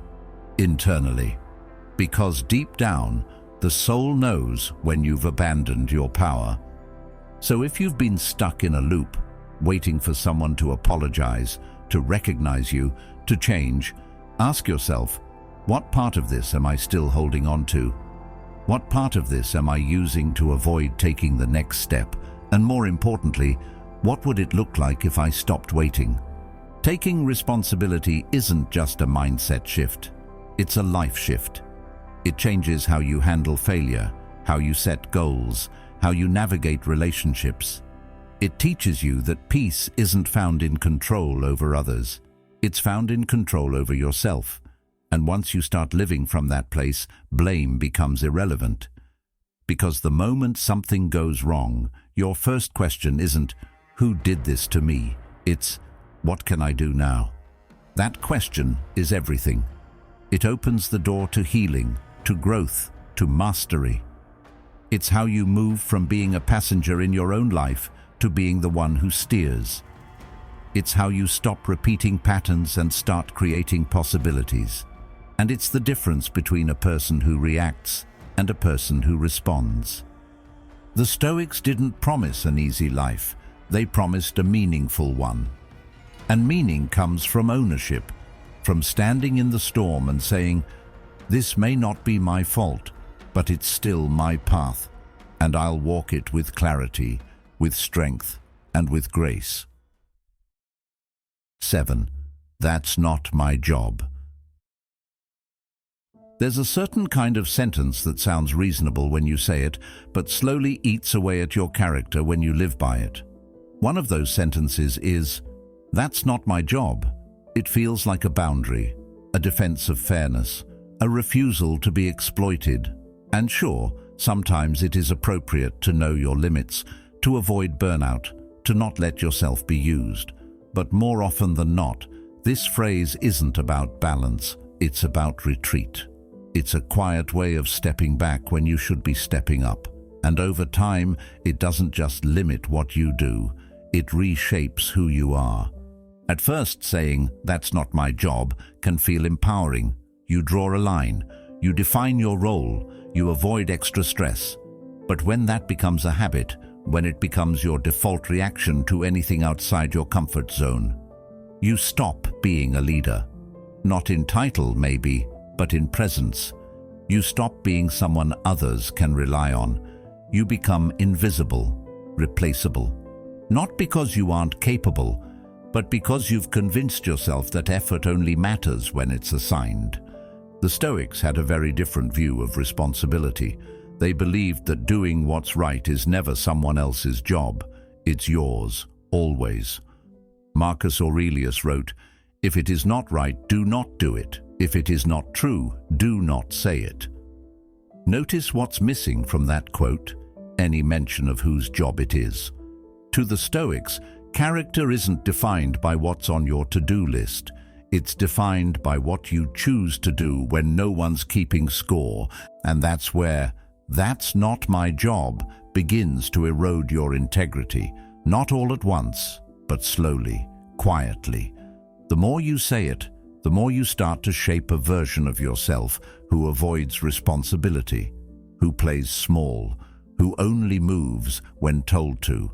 internally. Because deep down, the soul knows when you've abandoned your power. So if you've been stuck in a loop, waiting for someone to apologize, to recognize you, to change, ask yourself, what part of this am I still holding on to? What part of this am I using to avoid taking the next step? And more importantly, what would it look like if I stopped waiting? Taking responsibility isn't just a mindset shift. It's a life shift. It changes how you handle failure, how you set goals, how you navigate relationships. It teaches you that peace isn't found in control over others. It's found in control over yourself. And once you start living from that place, blame becomes irrelevant. Because the moment something goes wrong, your first question isn't, who did this to me? It's, what can I do now? That question is everything. It opens the door to healing, to growth, to mastery. It's how you move from being a passenger in your own life to being the one who steers. It's how you stop repeating patterns and start creating possibilities. And it's the difference between a person who reacts and a person who responds. The Stoics didn't promise an easy life. They promised a meaningful one. And meaning comes from ownership, from standing in the storm and saying, this may not be my fault, but it's still my path, and I'll walk it with clarity, with strength, and with grace. 7. That's not my job. There's a certain kind of sentence that sounds reasonable when you say it, but slowly eats away at your character when you live by it. One of those sentences is, that's not my job. It feels like a boundary, a defense of fairness, a refusal to be exploited. And sure, sometimes it is appropriate to know your limits, to avoid burnout, to not let yourself be used. But more often than not, this phrase isn't about balance, it's about retreat. It's a quiet way of stepping back when you should be stepping up. And over time, it doesn't just limit what you do, it reshapes who you are. At first, saying, that's not my job, can feel empowering. You draw a line, you define your role, you avoid extra stress. But when that becomes a habit, when it becomes your default reaction to anything outside your comfort zone, you stop being a leader. Not in title, maybe, but in presence. You stop being someone others can rely on. You become invisible, replaceable. Not because you aren't capable, but because you've convinced yourself that effort only matters when it's assigned. The Stoics had a very different view of responsibility. They believed that doing what's right is never someone else's job. It's yours, always. Marcus Aurelius wrote, if it is not right, do not do it. If it is not true, do not say it. Notice what's missing from that quote, any mention of whose job it is. To the Stoics, character isn't defined by what's on your to-do list. It's defined by what you choose to do when no one's keeping score, and that's where "that's not my job" begins to erode your integrity, not all at once, but slowly, quietly. The more you say it, the more you start to shape a version of yourself who avoids responsibility, who plays small, who only moves when told to.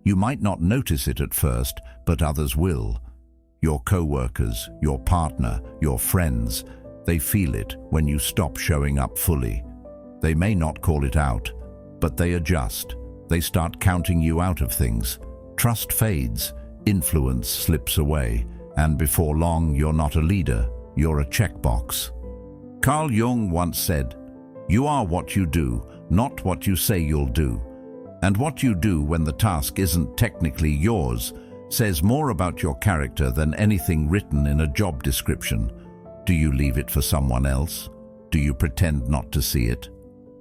You might not notice it at first, but others will. Your co-workers, your partner, your friends, they feel it when you stop showing up fully. They may not call it out, but they adjust. They start counting you out of things. Trust fades, influence slips away, and before long you're not a leader, you're a checkbox. Carl Jung once said, "You are what you do, not what you say you'll do." And what you do when the task isn't technically yours says more about your character than anything written in a job description. Do you leave it for someone else? Do you pretend not to see it?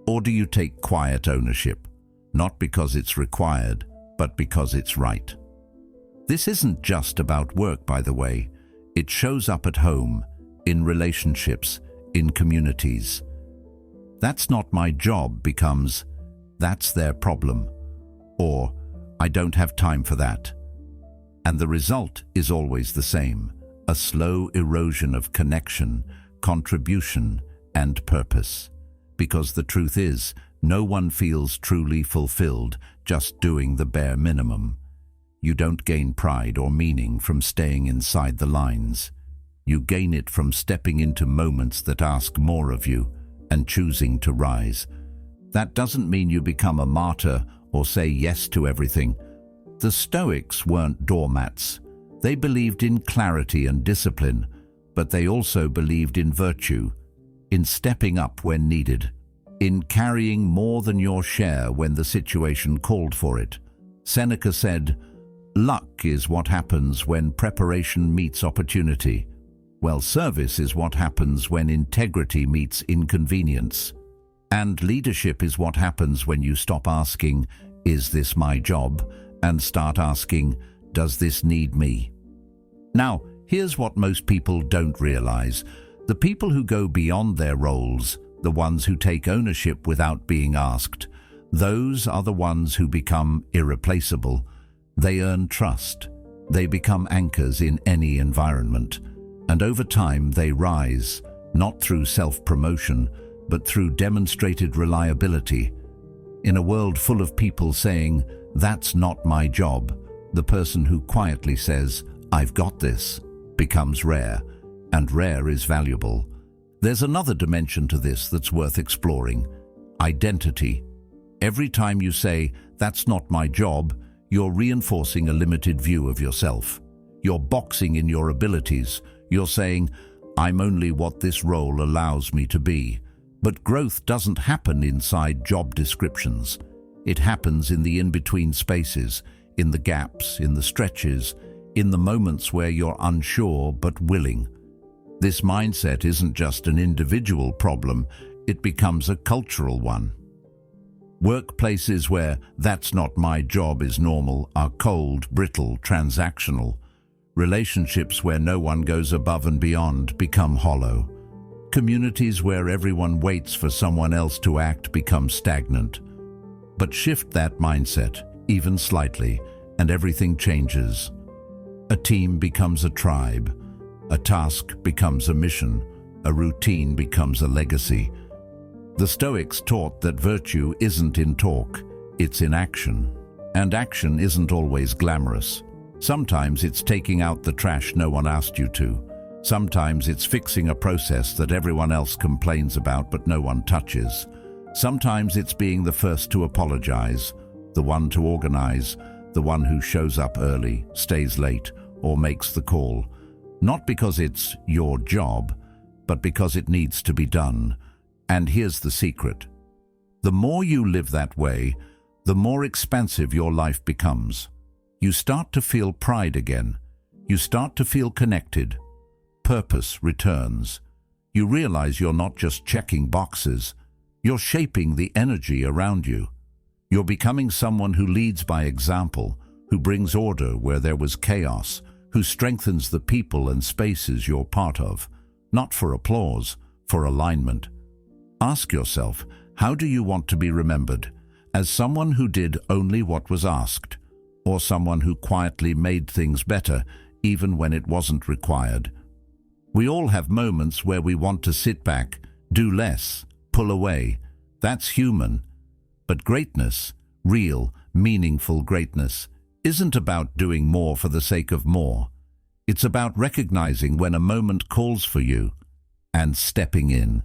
Or do you take quiet ownership, not because it's required, but because it's right? This isn't just about work, by the way. It shows up at home, in relationships, in communities. "That's not my job" becomes "that's their problem," or "I don't have time for that." And the result is always the same, a slow erosion of connection, contribution, and purpose. Because the truth is, no one feels truly fulfilled just doing the bare minimum. You don't gain pride or meaning from staying inside the lines. You gain it from stepping into moments that ask more of you and choosing to rise. That doesn't mean you become a martyr or say yes to everything. The Stoics weren't doormats. They believed in clarity and discipline, but they also believed in virtue, in stepping up when needed, in carrying more than your share when the situation called for it. Seneca said, "Luck is what happens when preparation meets opportunity. Well, service is what happens when integrity meets inconvenience. And leadership is what happens when you stop asking, 'Is this my job?' and start asking, 'Does this need me?'" Now, here's what most people don't realize. The people who go beyond their roles, the ones who take ownership without being asked, those are the ones who become irreplaceable. They earn trust. They become anchors in any environment. And over time they rise, not through self-promotion, but through demonstrated reliability. In a world full of people saying, "That's not my job," the person who quietly says, "I've got this," becomes rare, and rare is valuable. There's another dimension to this that's worth exploring: identity. Every time you say, "That's not my job," you're reinforcing a limited view of yourself. You're boxing in your abilities. You're saying, "I'm only what this role allows me to be." But growth doesn't happen inside job descriptions. It happens in the in-between spaces, in the gaps, in the stretches, in the moments where you're unsure but willing. This mindset isn't just an individual problem, it becomes a cultural one. Workplaces where "that's not my job" is normal are cold, brittle, transactional. Relationships where no one goes above and beyond become hollow. Communities where everyone waits for someone else to act become stagnant. But shift that mindset, even slightly, and everything changes. A team becomes a tribe. A task becomes a mission. A routine becomes a legacy. The Stoics taught that virtue isn't in talk, it's in action. And action isn't always glamorous. Sometimes it's taking out the trash no one asked you to. Sometimes it's fixing a process that everyone else complains about but no one touches. Sometimes it's being the first to apologize, the one to organize, the one who shows up early, stays late, or makes the call. Not because it's your job, but because it needs to be done. And here's the secret. The more you live that way, the more expansive your life becomes. You start to feel pride again. You start to feel connected. Purpose returns. You realize you're not just checking boxes. You're shaping the energy around you. You're becoming someone who leads by example, who brings order where there was chaos, who strengthens the people and spaces you're part of, not for applause, for alignment. Ask yourself, how do you want to be remembered? As someone who did only what was asked, or someone who quietly made things better even when it wasn't required? We all have moments where we want to sit back, do less, pull away. That's human. But greatness, real, meaningful greatness, isn't about doing more for the sake of more. It's about recognizing when a moment calls for you and stepping in.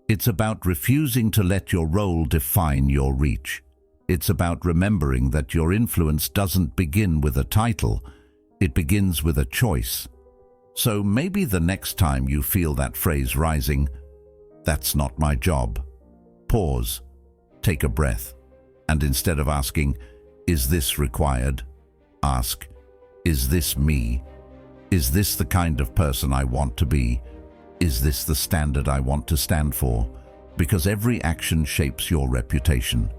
It's about refusing to let your role define your reach. It's about remembering that your influence doesn't begin with a title, it begins with a choice. So maybe the next time you feel that phrase rising, "That's not my job," pause, take a breath, and instead of asking, "Is this required?" ask, "Is this me? Is this the kind of person I want to be? Is this the standard I want to stand for?" Because every action shapes your reputation,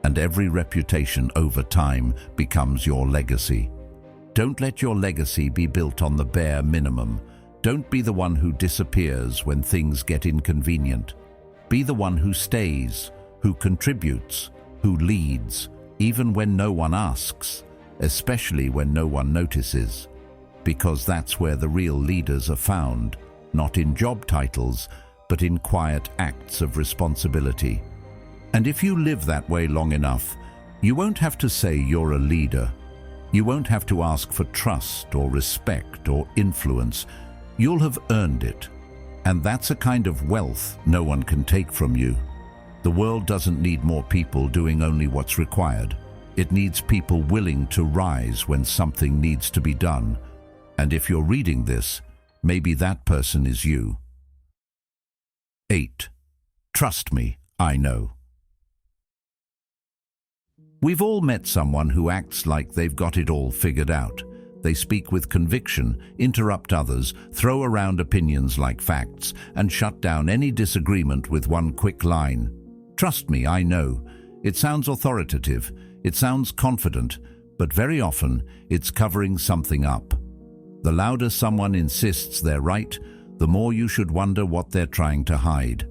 and every reputation over time becomes your legacy. Don't let your legacy be built on the bare minimum. Don't be the one who disappears when things get inconvenient. Be the one who stays, who contributes, who leads, even when no one asks, especially when no one notices. Because that's where the real leaders are found, not in job titles, but in quiet acts of responsibility. And if you live that way long enough, you won't have to say you're a leader. You won't have to ask for trust or respect or influence. You'll have earned it. And that's a kind of wealth no one can take from you. The world doesn't need more people doing only what's required. It needs people willing to rise when something needs to be done. And if you're reading this, maybe that person is you. 8. Trust me, I know. We've all met someone who acts like they've got it all figured out. They speak with conviction, interrupt others, throw around opinions like facts, and shut down any disagreement with one quick line. "Trust me, I know." It sounds authoritative, it sounds confident, but very often it's covering something up. The louder someone insists they're right, the more you should wonder what they're trying to hide.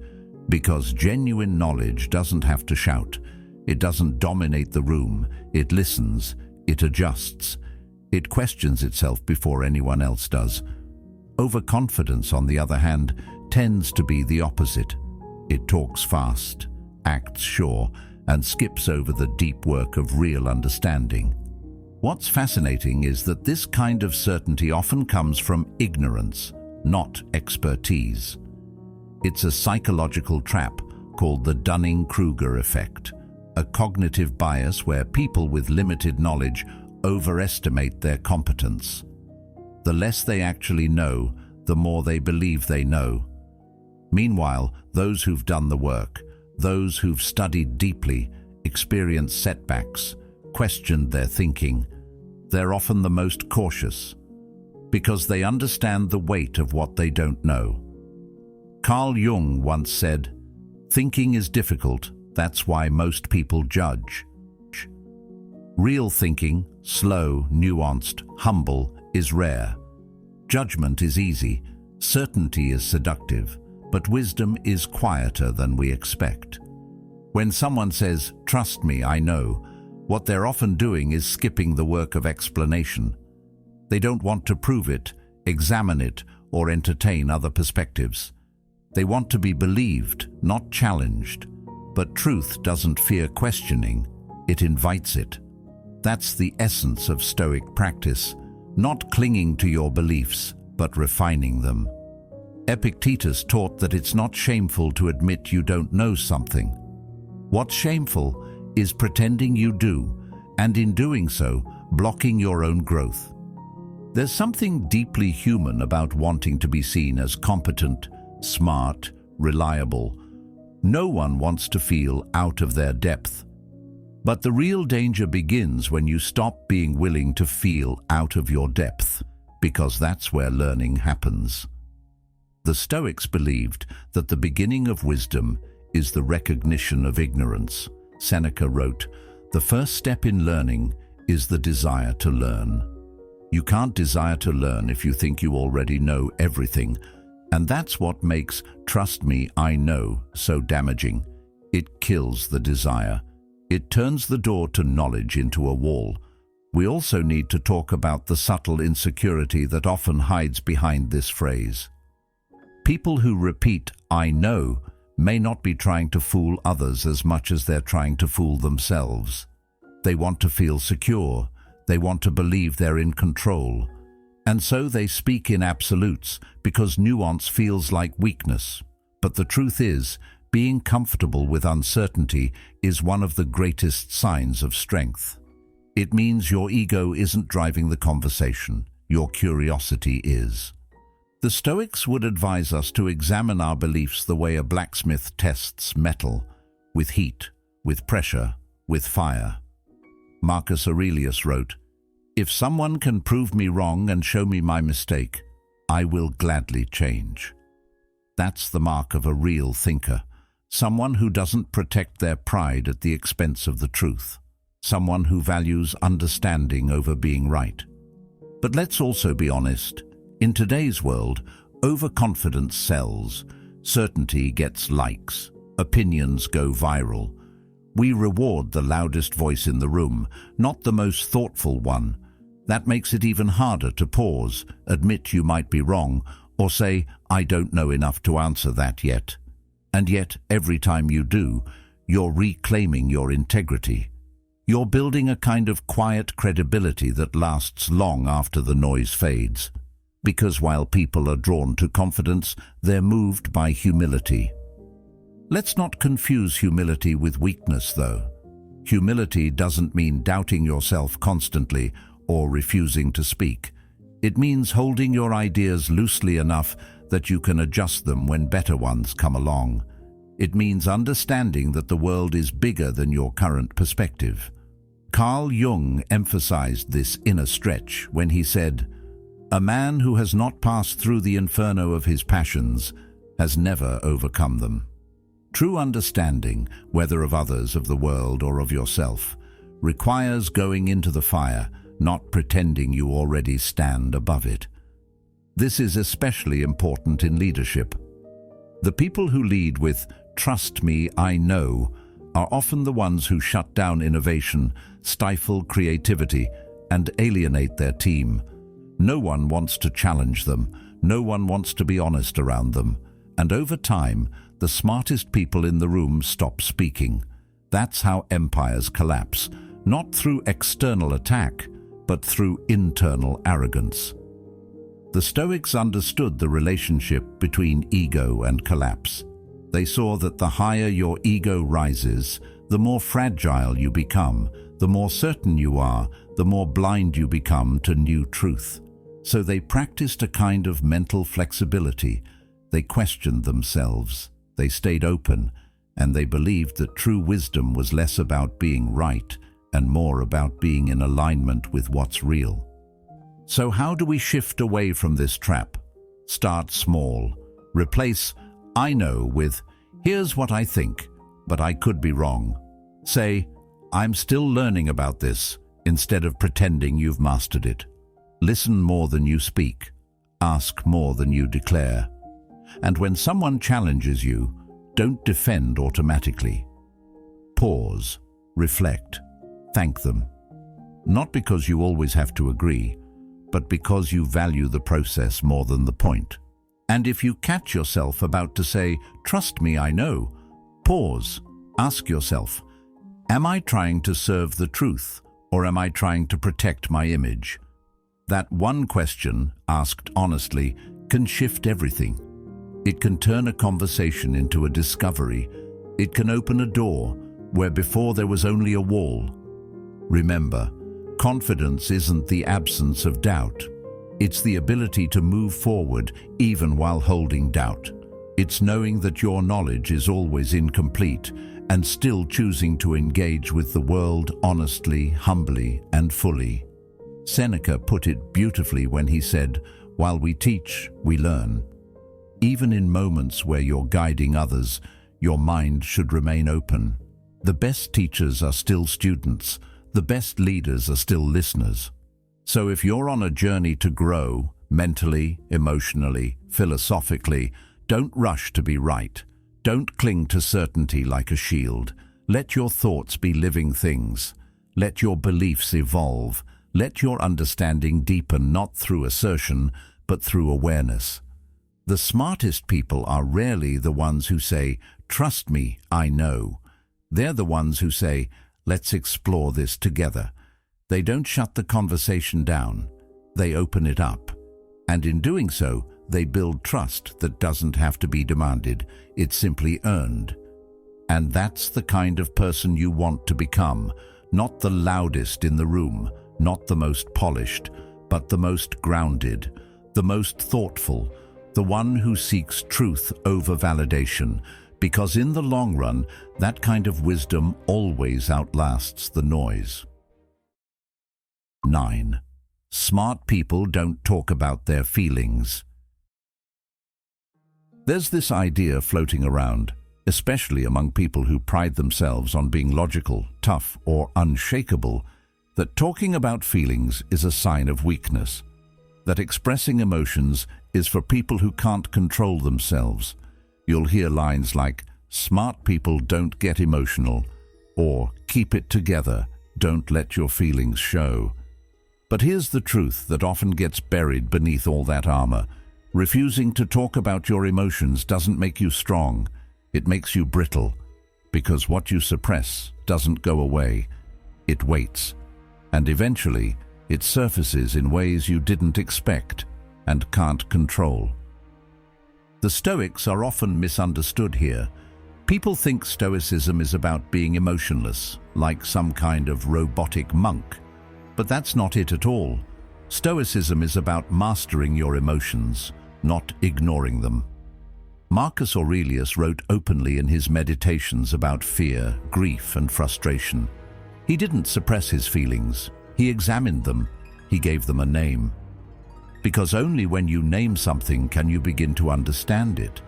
Because genuine knowledge doesn't have to shout. It doesn't dominate the room. It listens. It adjusts. It questions itself before anyone else does. Overconfidence, on the other hand, tends to be the opposite. It talks fast, acts sure, and skips over the deep work of real understanding. What's fascinating is that this kind of certainty often comes from ignorance, not expertise. It's a psychological trap called the Dunning-Kruger effect, a cognitive bias where people with limited knowledge overestimate their competence. The less they actually know, the more they believe they know. Meanwhile, those who've done the work, those who've studied deeply, experienced setbacks, questioned their thinking, they're often the most cautious, because they understand the weight of what they don't know. Carl Jung once said, "Thinking is difficult, that's why most people judge." Real thinking, slow, nuanced, humble, is rare. Judgment is easy, certainty is seductive, but wisdom is quieter than we expect. When someone says, "Trust me, I know," what they're often doing is skipping the work of explanation. They don't want to prove it, examine it, or entertain other perspectives. They want to be believed, not challenged. But truth doesn't fear questioning, it invites it. That's the essence of Stoic practice, not clinging to your beliefs, but refining them. Epictetus taught that it's not shameful to admit you don't know something. What's shameful is pretending you do, and in doing so, blocking your own growth. There's something deeply human about wanting to be seen as competent, smart, reliable. No one wants to feel out of their depth. But the real danger begins when you stop being willing to feel out of your depth, because that's where learning happens. The Stoics believed that the beginning of wisdom is the recognition of ignorance. Seneca wrote, "The first step in learning is the desire to learn. You can't desire to learn if you think you already know everything, and that's what makes "trust me, I know" so damaging. It kills the desire. It turns the door to knowledge into a wall. We also need to talk about the subtle insecurity that often hides behind this phrase. People who repeat "I know" may not be trying to fool others as much as they're trying to fool themselves. They want to feel secure. They want to believe they're in control. And so they speak in absolutes because nuance feels like weakness. But the truth is, being comfortable with uncertainty is one of the greatest signs of strength. It means your ego isn't driving the conversation. Your curiosity is. The Stoics would advise us to examine our beliefs the way a blacksmith tests metal, with heat, with pressure, with fire. Marcus Aurelius wrote, "If someone can prove me wrong and show me my mistake, I will gladly change." That's the mark of a real thinker, someone who doesn't protect their pride at the expense of the truth, someone who values understanding over being right. But let's also be honest. In today's world, overconfidence sells, certainty gets likes, opinions go viral. We reward the loudest voice in the room, not the most thoughtful one. That makes it even harder to pause, admit you might be wrong, or say, "I don't know enough to answer that yet." And yet, every time you do, you're reclaiming your integrity. You're building a kind of quiet credibility that lasts long after the noise fades. Because while people are drawn to confidence, they're moved by humility. Let's not confuse humility with weakness, though. Humility doesn't mean doubting yourself constantly or refusing to speak. It means holding your ideas loosely enough that you can adjust them when better ones come along. It means understanding that the world is bigger than your current perspective. Carl Jung emphasized this inner stretch when he said, "A man who has not passed through the inferno of his passions has never overcome them." True understanding, whether of others, of the world, or of yourself, requires going into the fire, not pretending you already stand above it. This is especially important in leadership. The people who lead with "trust me, I know" are often the ones who shut down innovation, stifle creativity, and alienate their team. No one wants to challenge them. No one wants to be honest around them. And over time, the smartest people in the room stop speaking. That's how empires collapse, not through external attack, but through internal arrogance. The Stoics understood the relationship between ego and collapse. They saw that the higher your ego rises, the more fragile you become, the more certain you are, the more blind you become to new truth. So they practiced a kind of mental flexibility. They questioned themselves, they stayed open, and they believed that true wisdom was less about being right and more about being in alignment with what's real. So how do we shift away from this trap? Start small. Replace "I know" with "Here's what I think, but I could be wrong." Say, "I'm still learning about this," instead of pretending you've mastered it. Listen more than you speak. Ask more than you declare. And when someone challenges you, don't defend automatically. Pause, reflect, thank them. Not because you always have to agree, but because you value the process more than the point. And if you catch yourself about to say, "Trust me, I know," pause, ask yourself, am I trying to serve the truth, or am I trying to protect my image? That one question, asked honestly, can shift everything. It can turn a conversation into a discovery. It can open a door where before there was only a wall. Remember, confidence isn't the absence of doubt. It's the ability to move forward even while holding doubt. It's knowing that your knowledge is always incomplete and still choosing to engage with the world honestly, humbly, and fully. Seneca put it beautifully when he said, "While we teach, we learn." Even in moments where you're guiding others, your mind should remain open. The best teachers are still students. The best leaders are still listeners. So if you're on a journey to grow, mentally, emotionally, philosophically, don't rush to be right. Don't cling to certainty like a shield. Let your thoughts be living things. Let your beliefs evolve. Let your understanding deepen not through assertion, but through awareness. The smartest people are rarely the ones who say, "Trust me, I know." They're the ones who say, "Let's explore this together." They don't shut the conversation down. They open it up. And in doing so, they build trust that doesn't have to be demanded. It's simply earned. And that's the kind of person you want to become. Not the loudest in the room, not the most polished, but the most grounded, the most thoughtful, the one who seeks truth over validation, because in the long run, that kind of wisdom always outlasts the noise. 9. Smart people don't talk about their feelings. There's this idea floating around, especially among people who pride themselves on being logical, tough, or unshakable, that talking about feelings is a sign of weakness, that expressing emotions is for people who can't control themselves. You'll hear lines like, "Smart people don't get emotional," or "Keep it together, don't let your feelings show." But here's the truth that often gets buried beneath all that armor. Refusing to talk about your emotions doesn't make you strong. It makes you brittle, because what you suppress doesn't go away. It waits, and eventually it surfaces in ways you didn't expect and can't control. The Stoics are often misunderstood here. People think Stoicism is about being emotionless, like some kind of robotic monk. But that's not it at all. Stoicism is about mastering your emotions, not ignoring them. Marcus Aurelius wrote openly in his meditations about fear, grief, and frustration. He didn't suppress his feelings. He examined them. He gave them a name. Because only when you name something can you begin to understand it.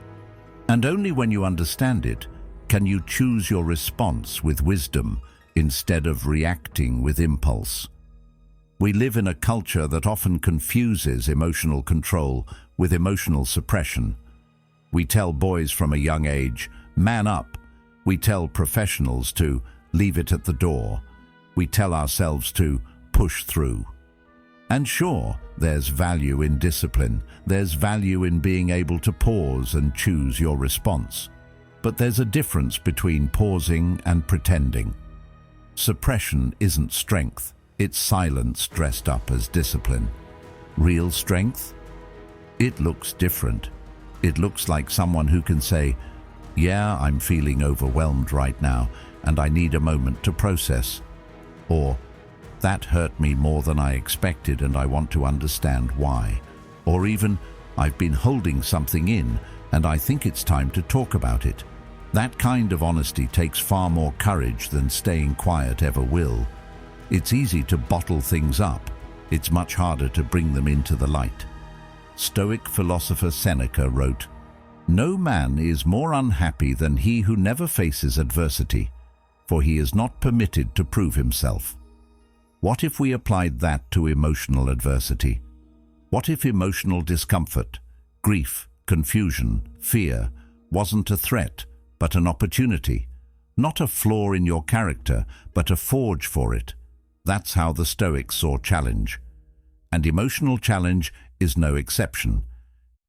And only when you understand it can you choose your response with wisdom instead of reacting with impulse. We live in a culture that often confuses emotional control with emotional suppression. We tell boys from a young age, "Man up." We tell professionals to leave it at the door. We tell ourselves to push through. And sure, there's value in discipline. There's value in being able to pause and choose your response. But there's a difference between pausing and pretending. Suppression isn't strength. It's silence dressed up as discipline. Real strength? It looks different. It looks like someone who can say, "Yeah, I'm feeling overwhelmed right now, and I need a moment to process." Or, "That hurt me more than I expected, and I want to understand why." Or even, "I've been holding something in, and I think it's time to talk about it." That kind of honesty takes far more courage than staying quiet ever will. It's easy to bottle things up. It's much harder to bring them into the light. Stoic philosopher Seneca wrote, "No man is more unhappy than he who never faces adversity, for he is not permitted to prove himself." What if we applied that to emotional adversity? What if emotional discomfort, grief, confusion, fear, wasn't a threat, but an opportunity? Not a flaw in your character, but a forge for it. That's how the Stoics saw challenge. And emotional challenge is no exception.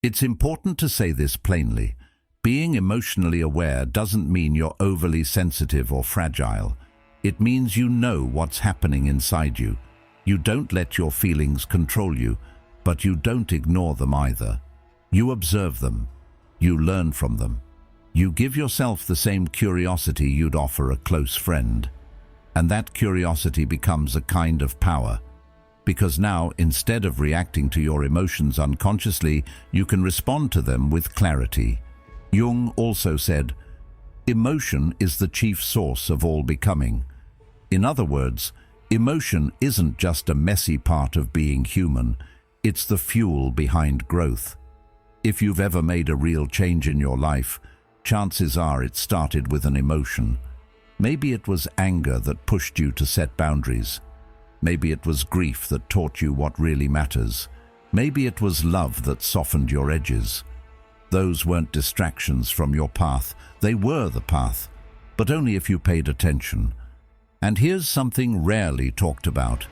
It's important to say this plainly. Being emotionally aware doesn't mean you're overly sensitive or fragile. It means you know what's happening inside you. You don't let your feelings control you, but you don't ignore them either. You observe them. You learn from them. You give yourself the same curiosity you'd offer a close friend. And that curiosity becomes a kind of power. Because now, instead of reacting to your emotions unconsciously, you can respond to them with clarity. Jung also said, "Emotion is the chief source of all becoming." In other words, emotion isn't just a messy part of being human, it's the fuel behind growth. If you've ever made a real change in your life, chances are it started with an emotion. Maybe it was anger that pushed you to set boundaries. Maybe it was grief that taught you what really matters. Maybe it was love that softened your edges. Those weren't distractions from your path. They were the path, but only if you paid attention. And here's something rarely talked about.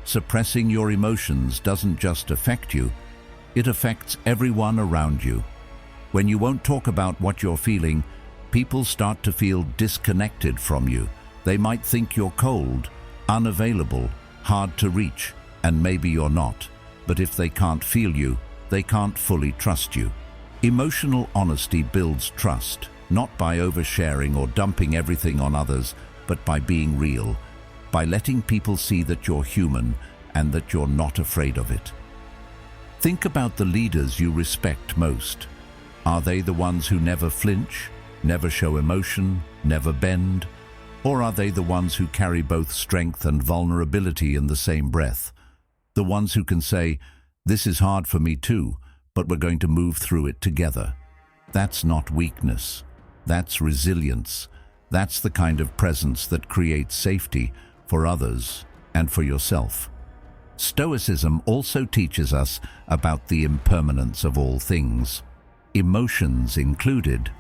Suppressing your emotions doesn't just affect you, it affects everyone around you. When you won't talk about what you're feeling, people start to feel disconnected from you. They might think you're cold, unavailable, hard to reach, and maybe you're not. But if they can't feel you, they can't fully trust you. Emotional honesty builds trust, not by oversharing or dumping everything on others, but by being real, by letting people see that you're human and that you're not afraid of it. Think about the leaders you respect most. Are they the ones who never flinch, never show emotion, never bend? Or are they the ones who carry both strength and vulnerability in the same breath? The ones who can say, "This is hard for me too, but we're going to move through it together." That's not weakness. That's resilience. That's the kind of presence that creates safety for others and for yourself. Stoicism also teaches us about the impermanence of all things, emotions included.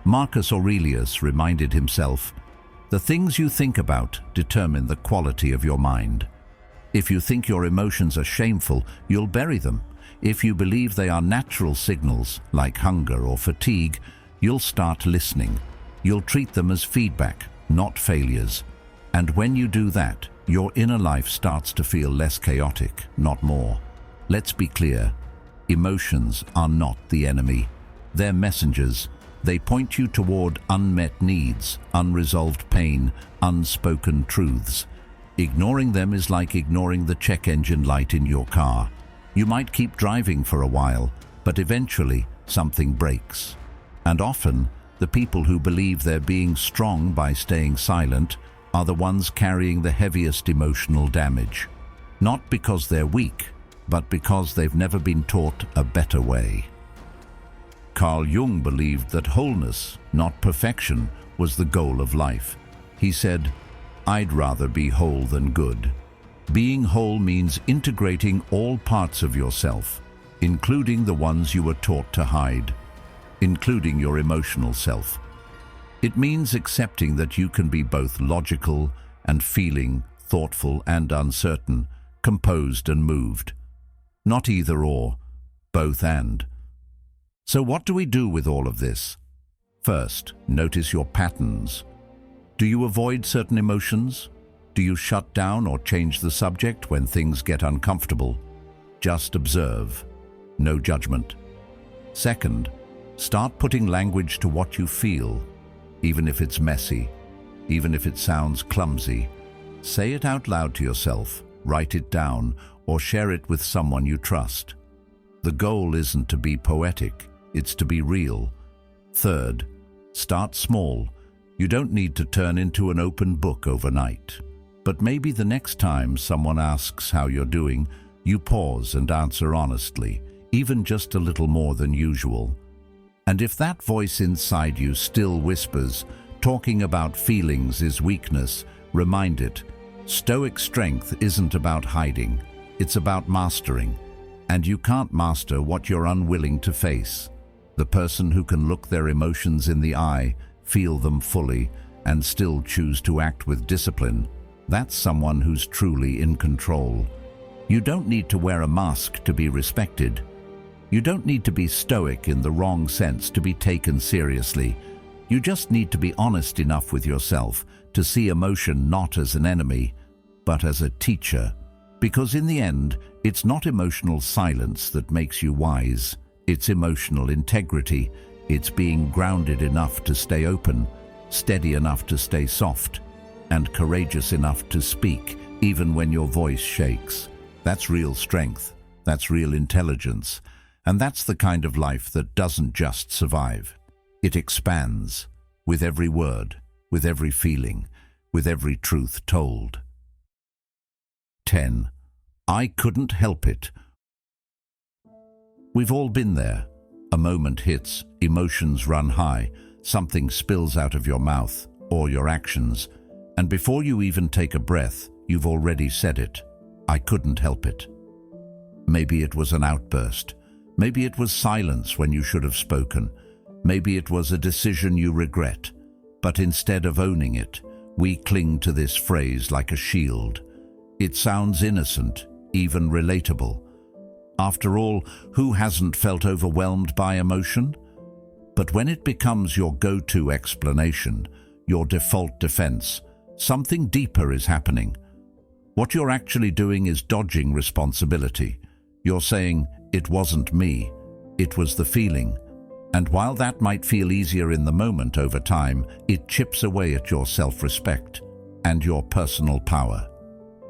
Marcus Aurelius reminded himself, "The things you think about determine the quality of your mind." If you think your emotions are shameful, you'll bury them. If you believe they are natural signals, like hunger or fatigue, you'll start listening. You'll treat them as feedback, not failures. And when you do that, your inner life starts to feel less chaotic, not more. Let's be clear, emotions are not the enemy. They're messengers. They point you toward unmet needs, unresolved pain, unspoken truths. Ignoring them is like ignoring the check engine light in your car. You might keep driving for a while, but eventually something breaks. And often, the people who believe they're being strong by staying silent are the ones carrying the heaviest emotional damage. Not because they're weak, but because they've never been taught a better way. Carl Jung believed that wholeness, not perfection, was the goal of life. He said, "I'd rather be whole than good." Being whole means integrating all parts of yourself, including the ones you were taught to hide, including your emotional self. It means accepting that you can be both logical and feeling, thoughtful and uncertain, composed and moved. Not either or, both and. So what do we do with all of this? First, notice your patterns. Do you avoid certain emotions? Do you shut down or change the subject when things get uncomfortable? Just observe. No judgment. Second, start putting language to what you feel, even if it's messy, even if it sounds clumsy. Say it out loud to yourself, write it down, or share it with someone you trust. The goal isn't to be poetic, it's to be real. Third, start small. You don't need to turn into an open book overnight. But maybe the next time someone asks how you're doing, you pause and answer honestly, even just a little more than usual. And if that voice inside you still whispers, talking about feelings is weakness, remind it, Stoic strength isn't about hiding, it's about mastering. And you can't master what you're unwilling to face. The person who can look their emotions in the eye, feel them fully, and still choose to act with discipline, that's someone who's truly in control. You don't need to wear a mask to be respected. You don't need to be stoic in the wrong sense to be taken seriously. You just need to be honest enough with yourself to see emotion not as an enemy, but as a teacher. Because in the end, it's not emotional silence that makes you wise. It's emotional integrity. It's being grounded enough to stay open, steady enough to stay soft, and courageous enough to speak, even when your voice shakes. That's real strength. That's real intelligence. And that's the kind of life that doesn't just survive. It expands with every word, with every feeling, with every truth told. 10. I couldn't help it. We've all been there. A moment hits, emotions run high, something spills out of your mouth, or your actions, and before you even take a breath, you've already said it. I couldn't help it. Maybe it was an outburst. Maybe it was silence when you should have spoken. Maybe it was a decision you regret. But instead of owning it, we cling to this phrase like a shield. It sounds innocent, even relatable. After all, who hasn't felt overwhelmed by emotion? But when it becomes your go-to explanation, your default defense, something deeper is happening. What you're actually doing is dodging responsibility. You're saying, it wasn't me, it was the feeling. And while that might feel easier in the moment, over time, it chips away at your self-respect and your personal power.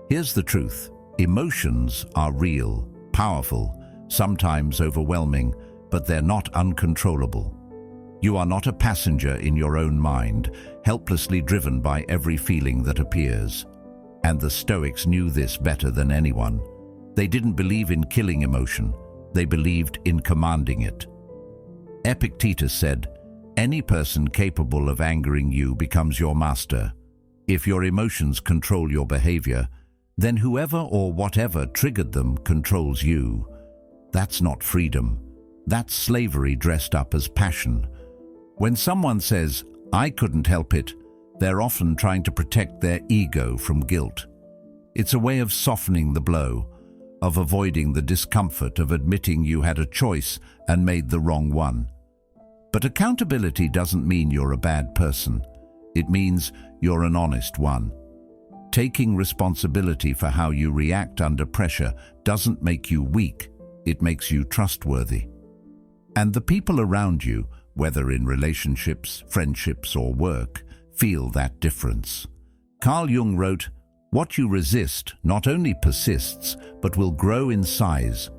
Here's the truth. Emotions are real, powerful, sometimes overwhelming, but they're not uncontrollable. You are not a passenger in your own mind, helplessly driven by every feeling that appears. And the Stoics knew this better than anyone. They didn't believe in killing emotion. They believed in commanding it. Epictetus said, "Any person capable of angering you becomes your master. If your emotions control your behavior, then whoever or whatever triggered them controls you." That's not freedom. That's slavery dressed up as passion. When someone says, "I couldn't help it," they're often trying to protect their ego from guilt. It's a way of softening the blow, of avoiding the discomfort of admitting you had a choice and made the wrong one. But accountability doesn't mean you're a bad person. It means you're an honest one. Taking responsibility for how you react under pressure doesn't make you weak, it makes you trustworthy. And the people around you, whether in relationships, friendships, or work, feel that difference. Carl Jung wrote, "What you resist not only persists, but will grow in size."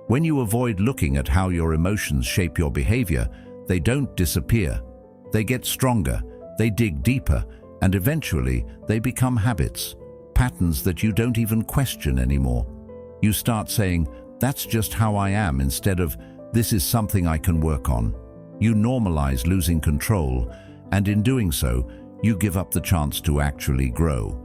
When you avoid looking at how your emotions shape your behavior, they don't disappear. They get stronger, they dig deeper, and eventually they become habits, patterns that you don't even question anymore. You start saying, "That's just how I am," instead of, "This is something I can work on." You normalize losing control, and in doing so, you give up the chance to actually grow.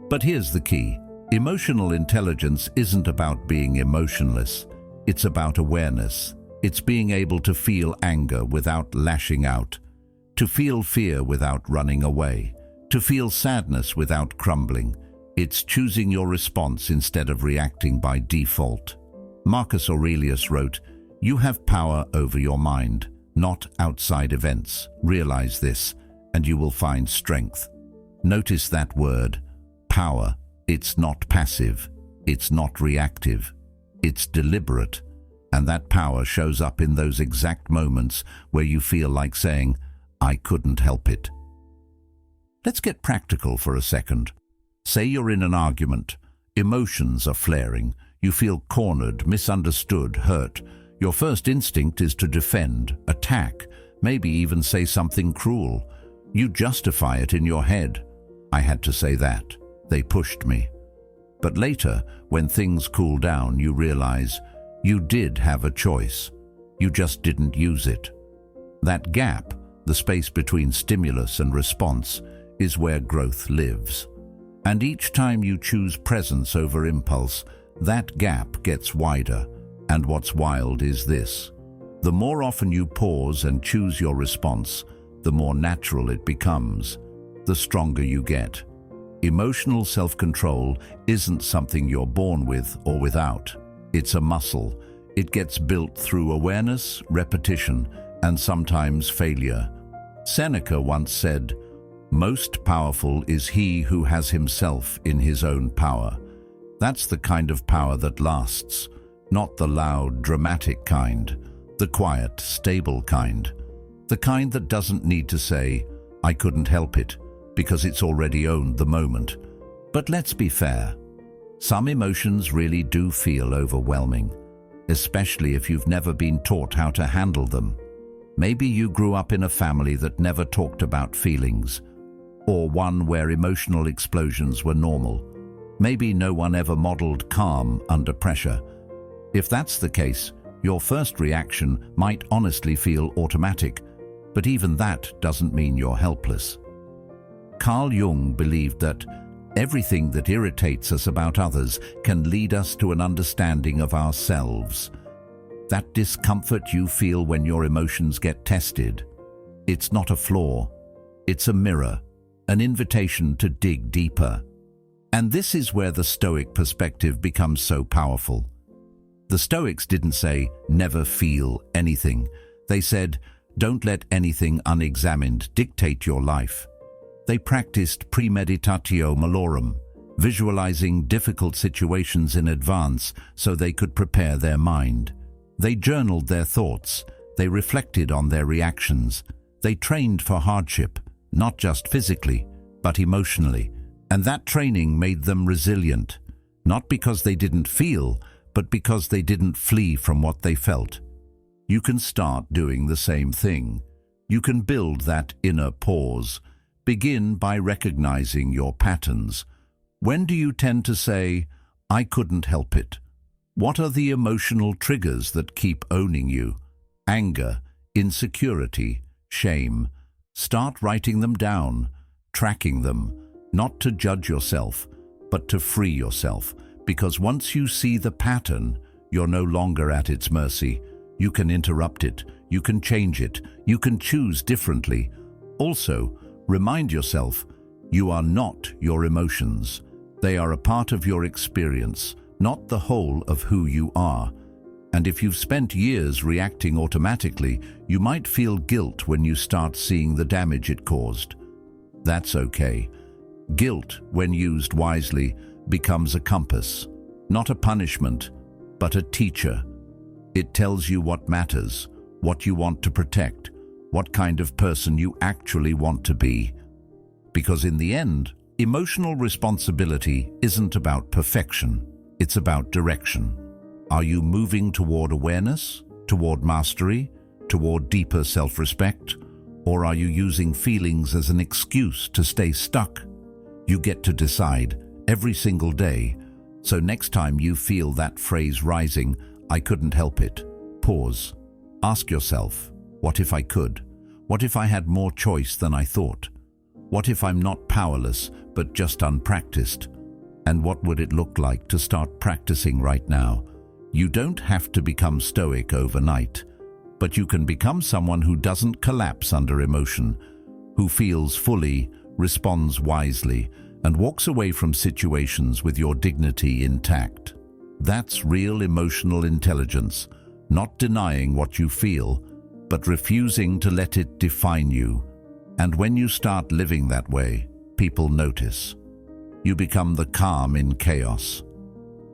But here's the key. Emotional intelligence isn't about being emotionless. It's about awareness. It's being able to feel anger without lashing out, to feel fear without running away, to feel sadness without crumbling. It's choosing your response instead of reacting by default. Marcus Aurelius wrote, "You have power over your mind, not outside events. Realize this, and you will find strength." Notice that word, power. It's not passive. It's not reactive. It's deliberate. And that power shows up in those exact moments where you feel like saying, "I couldn't help it." Let's get practical for a second. Say you're in an argument. Emotions are flaring. You feel cornered, misunderstood, hurt. Your first instinct is to defend, attack, maybe even say something cruel. You justify it in your head. "I had to say that. They pushed me." But later, when things cool down, you realize you did have a choice. You just didn't use it. That gap, the space between stimulus and response, is where growth lives. And each time you choose presence over impulse, that gap gets wider. And what's wild is this. The more often you pause and choose your response, the more natural it becomes, the stronger you get. Emotional self-control isn't something you're born with or without. It's a muscle. It gets built through awareness, repetition, and sometimes failure. Seneca once said, "Most powerful is he who has himself in his own power." That's the kind of power that lasts, not the loud, dramatic kind, the quiet, stable kind, the kind that doesn't need to say, "I couldn't help it," because it's already owned the moment. But let's be fair. Some emotions really do feel overwhelming, especially if you've never been taught how to handle them. Maybe you grew up in a family that never talked about feelings, or one where emotional explosions were normal. Maybe no one ever modeled calm under pressure. If that's the case, your first reaction might honestly feel automatic, but even that doesn't mean you're helpless. Carl Jung believed that everything that irritates us about others can lead us to an understanding of ourselves. That discomfort you feel when your emotions get tested, it's not a flaw, it's a mirror, an invitation to dig deeper. And this is where the Stoic perspective becomes so powerful. The Stoics didn't say, never feel anything. They said, don't let anything unexamined dictate your life. They practiced premeditatio malorum, visualizing difficult situations in advance so they could prepare their mind. They journaled their thoughts. They reflected on their reactions. They trained for hardship, not just physically, but emotionally. And that training made them resilient, not because they didn't feel, but because they didn't flee from what they felt. You can start doing the same thing. You can build that inner pause. Begin by recognizing your patterns. When do you tend to say, I couldn't help it? What are the emotional triggers that keep owning you? Anger, insecurity, shame. Start writing them down, tracking them, not to judge yourself, but to free yourself. Because once you see the pattern, you're no longer at its mercy. You can interrupt it, you can change it, you can choose differently. Also, remind yourself, you are not your emotions. They are a part of your experience, not the whole of who you are. And if you've spent years reacting automatically, you might feel guilt when you start seeing the damage it caused. That's okay. Guilt, when used wisely, becomes a compass, not a punishment, but a teacher. It tells you what matters, what you want to protect, what kind of person you actually want to be. Because in the end, emotional responsibility isn't about perfection, it's about direction. Are you moving toward awareness, toward mastery, toward deeper self-respect? Or are you using feelings as an excuse to stay stuck? You get to decide every single day. So next time you feel that phrase rising, I couldn't help it, pause. Ask yourself, what if I could? What if I had more choice than I thought? What if I'm not powerless, but just unpracticed? And what would it look like to start practicing right now? You don't have to become stoic overnight, but you can become someone who doesn't collapse under emotion, who feels fully, responds wisely, and walks away from situations with your dignity intact. That's real emotional intelligence, not denying what you feel, but refusing to let it define you. And when you start living that way, people notice. You become the calm in chaos,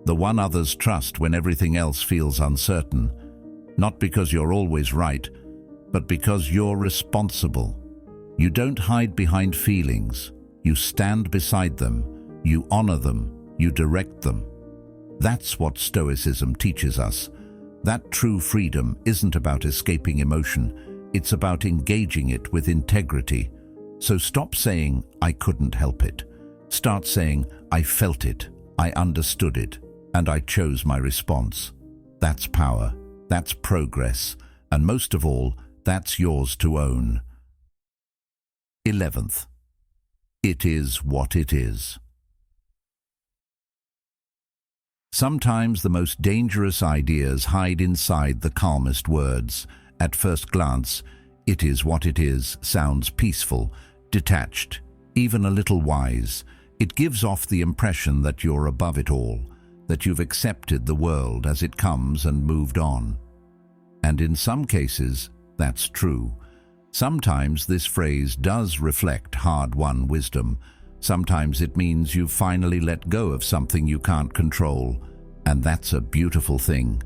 the one others trust when everything else feels uncertain, not because you're always right, but because you're responsible. You don't hide behind feelings. You stand beside them, you honor them, you direct them. That's what Stoicism teaches us. That true freedom isn't about escaping emotion, it's about engaging it with integrity. So stop saying, I couldn't help it. Start saying, I felt it, I understood it, and I chose my response. That's power, that's progress, and most of all, that's yours to own. 11th. It is what it is. Sometimes the most dangerous ideas hide inside the calmest words. At first glance, it is what it is sounds peaceful, detached, even a little wise. It gives off the impression that you're above it all, that you've accepted the world as it comes and moved on. And in some cases, that's true. Sometimes this phrase does reflect hard-won wisdom. Sometimes it means you've finally let go of something you can't control, and that's a beautiful thing.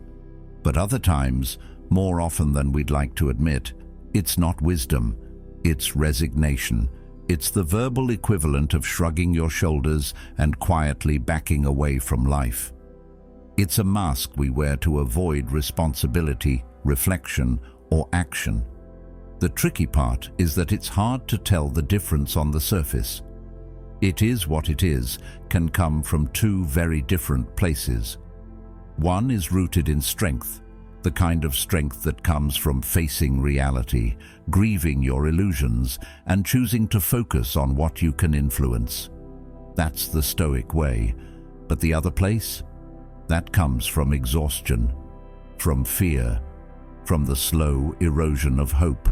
But other times, more often than we'd like to admit, it's not wisdom, it's resignation. It's the verbal equivalent of shrugging your shoulders and quietly backing away from life. It's a mask we wear to avoid responsibility, reflection, or action. The tricky part is that it's hard to tell the difference on the surface. It is what it is can come from two very different places. One is rooted in strength, the kind of strength that comes from facing reality, grieving your illusions, and choosing to focus on what you can influence. That's the Stoic way. But the other place? That comes from exhaustion, from fear, from the slow erosion of hope.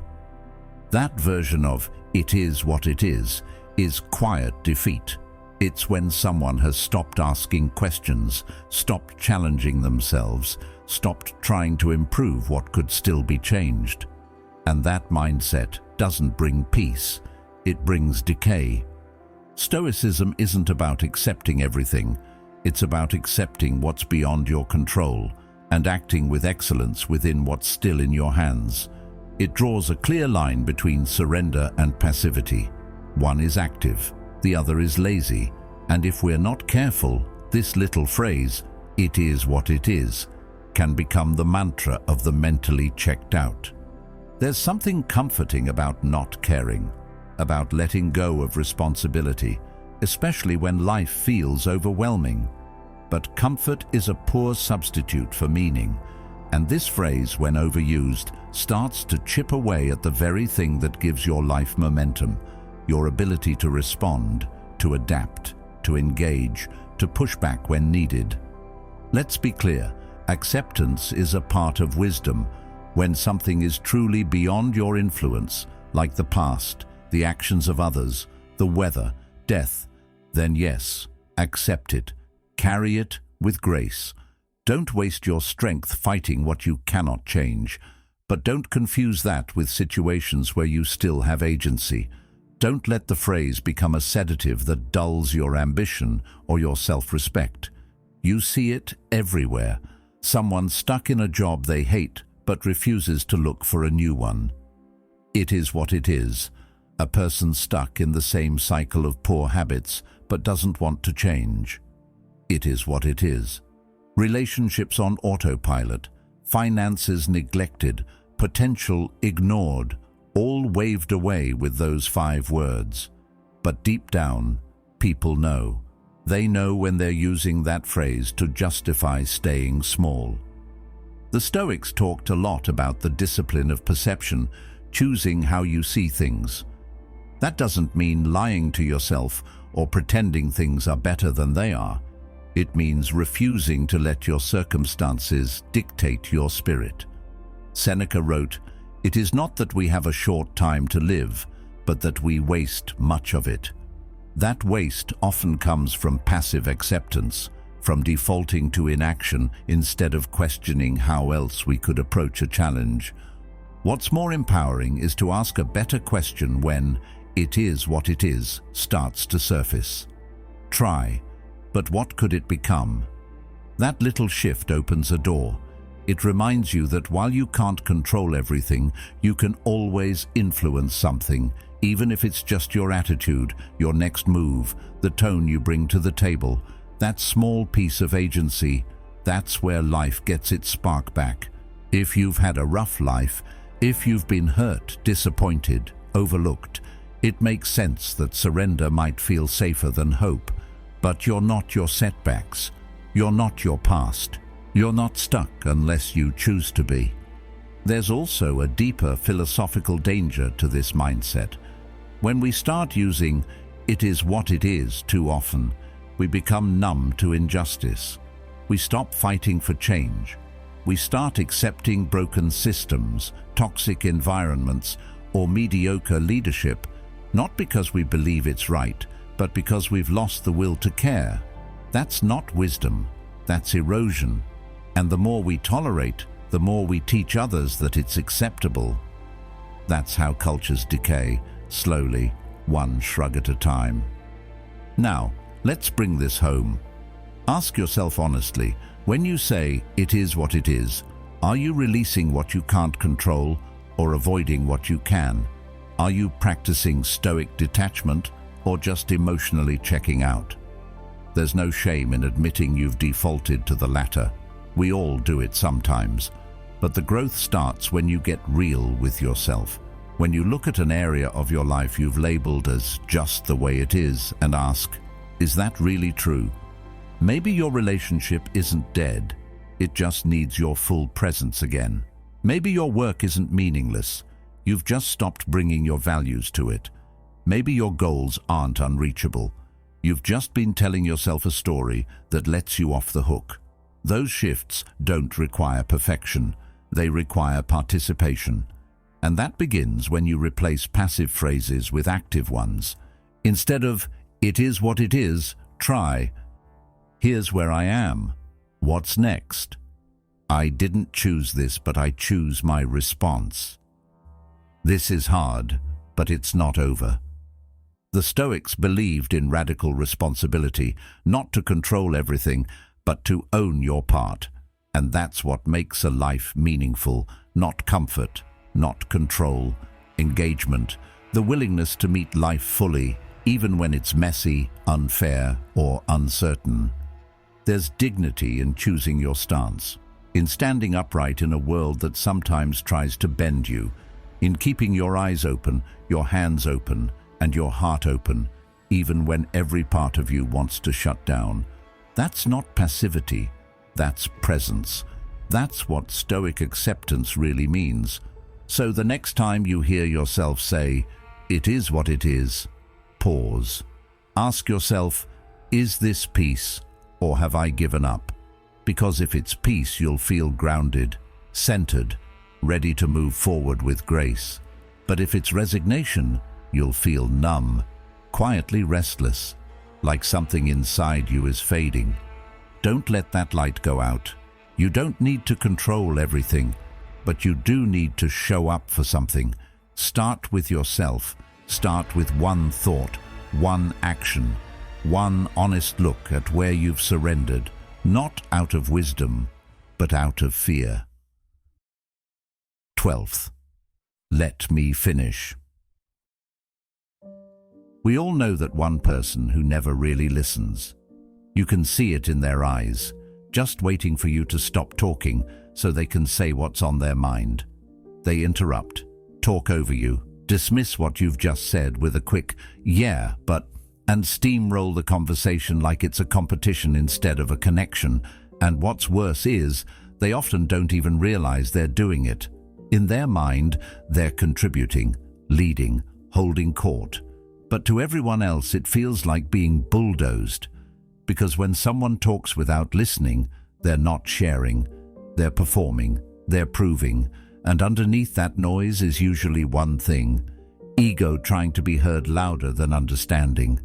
That version of "it is what it is" quiet defeat. It's when someone has stopped asking questions, stopped challenging themselves, stopped trying to improve what could still be changed. And that mindset doesn't bring peace, it brings decay. Stoicism isn't about accepting everything, it's about accepting what's beyond your control and acting with excellence within what's still in your hands. It draws a clear line between surrender and passivity. One is active, the other is lazy, and if we're not careful, this little phrase, "it is what it is," can become the mantra of the mentally checked out. There's something comforting about not caring, about letting go of responsibility, especially when life feels overwhelming. But comfort is a poor substitute for meaning, and this phrase, when overused, starts to chip away at the very thing that gives your life momentum, your ability to respond, to adapt, to engage, to push back when needed. Let's be clear, acceptance is a part of wisdom. When something is truly beyond your influence, like the past, the actions of others, the weather, death, then yes, accept it. Carry it with grace. Don't waste your strength fighting what you cannot change, but don't confuse that with situations where you still have agency. Don't let the phrase become a sedative that dulls your ambition or your self-respect. You see it everywhere. Someone stuck in a job they hate but refuses to look for a new one. It is what it is. A person stuck in the same cycle of poor habits but doesn't want to change. It is what it is. Relationships on autopilot, finances neglected, potential ignored, all waved away with those 5 words. But deep down, people know. They know when they're using that phrase to justify staying small. The Stoics talked a lot about the discipline of perception, choosing how you see things. That doesn't mean lying to yourself or pretending things are better than they are. It means refusing to let your circumstances dictate your spirit. Seneca wrote, "It is not that we have a short time to live, but that we waste much of it." That waste often comes from passive acceptance, from defaulting to inaction instead of questioning how else we could approach a challenge. What's more empowering is to ask a better question when "it is what it is" starts to surface. Try, but what could it become? That little shift opens a door. It reminds you that while you can't control everything, you can always influence something, even if it's just your attitude, your next move, the tone you bring to the table. That small piece of agency, that's where life gets its spark back. If you've had a rough life, if you've been hurt, disappointed, overlooked, it makes sense that surrender might feel safer than hope. But you're not your setbacks. You're not your past. You're not stuck unless you choose to be. There's also a deeper philosophical danger to this mindset. When we start using "it is what it is" too often, we become numb to injustice. We stop fighting for change. We start accepting broken systems, toxic environments, or mediocre leadership, not because we believe it's right, but because we've lost the will to care. That's not wisdom, that's erosion. And the more we tolerate, the more we teach others that it's acceptable. That's how cultures decay, slowly, one shrug at a time. Now, let's bring this home. Ask yourself honestly, when you say "it is what it is," are you releasing what you can't control or avoiding what you can? Are you practicing stoic detachment or just emotionally checking out? There's no shame in admitting you've defaulted to the latter. We all do it sometimes. But the growth starts when you get real with yourself. When you look at an area of your life you've labeled as just the way it is and ask, is that really true? Maybe your relationship isn't dead. It just needs your full presence again. Maybe your work isn't meaningless. You've just stopped bringing your values to it. Maybe your goals aren't unreachable. You've just been telling yourself a story that lets you off the hook. Those shifts don't require perfection. They require participation. And that begins when you replace passive phrases with active ones. Instead of, "It is what it is," try, "Here's where I am. What's next? I didn't choose this, but I choose my response." This is hard, but it's not over. The Stoics believed in radical responsibility, not to control everything, but to own your part. And that's what makes a life meaningful, not comfort, not control, engagement, the willingness to meet life fully, even when it's messy, unfair, or uncertain. There's dignity in choosing your stance, in standing upright in a world that sometimes tries to bend you, in keeping your eyes open, your hands open, and your heart open, even when every part of you wants to shut down. That's not passivity, that's presence. That's what Stoic acceptance really means. So the next time you hear yourself say, "It is what it is," pause. Ask yourself, is this peace, or have I given up? Because if it's peace, you'll feel grounded, centered, ready to move forward with grace. But if it's resignation, you'll feel numb, quietly restless, like something inside you is fading. Don't let that light go out. You don't need to control everything, but you do need to show up for something. Start with yourself. Start with one thought, one action, one honest look at where you've surrendered, not out of wisdom, but out of fear. 12th, let me finish. We all know that one person who never really listens. You can see it in their eyes, just waiting for you to stop talking so they can say what's on their mind. They interrupt, talk over you, dismiss what you've just said with a quick, "Yeah, but," and steamroll the conversation like it's a competition instead of a connection. And what's worse is, they often don't even realize they're doing it. In their mind, they're contributing, leading, holding court. But to everyone else, it feels like being bulldozed. Because when someone talks without listening, they're not sharing, they're performing, they're proving, and underneath that noise is usually one thing: ego trying to be heard louder than understanding.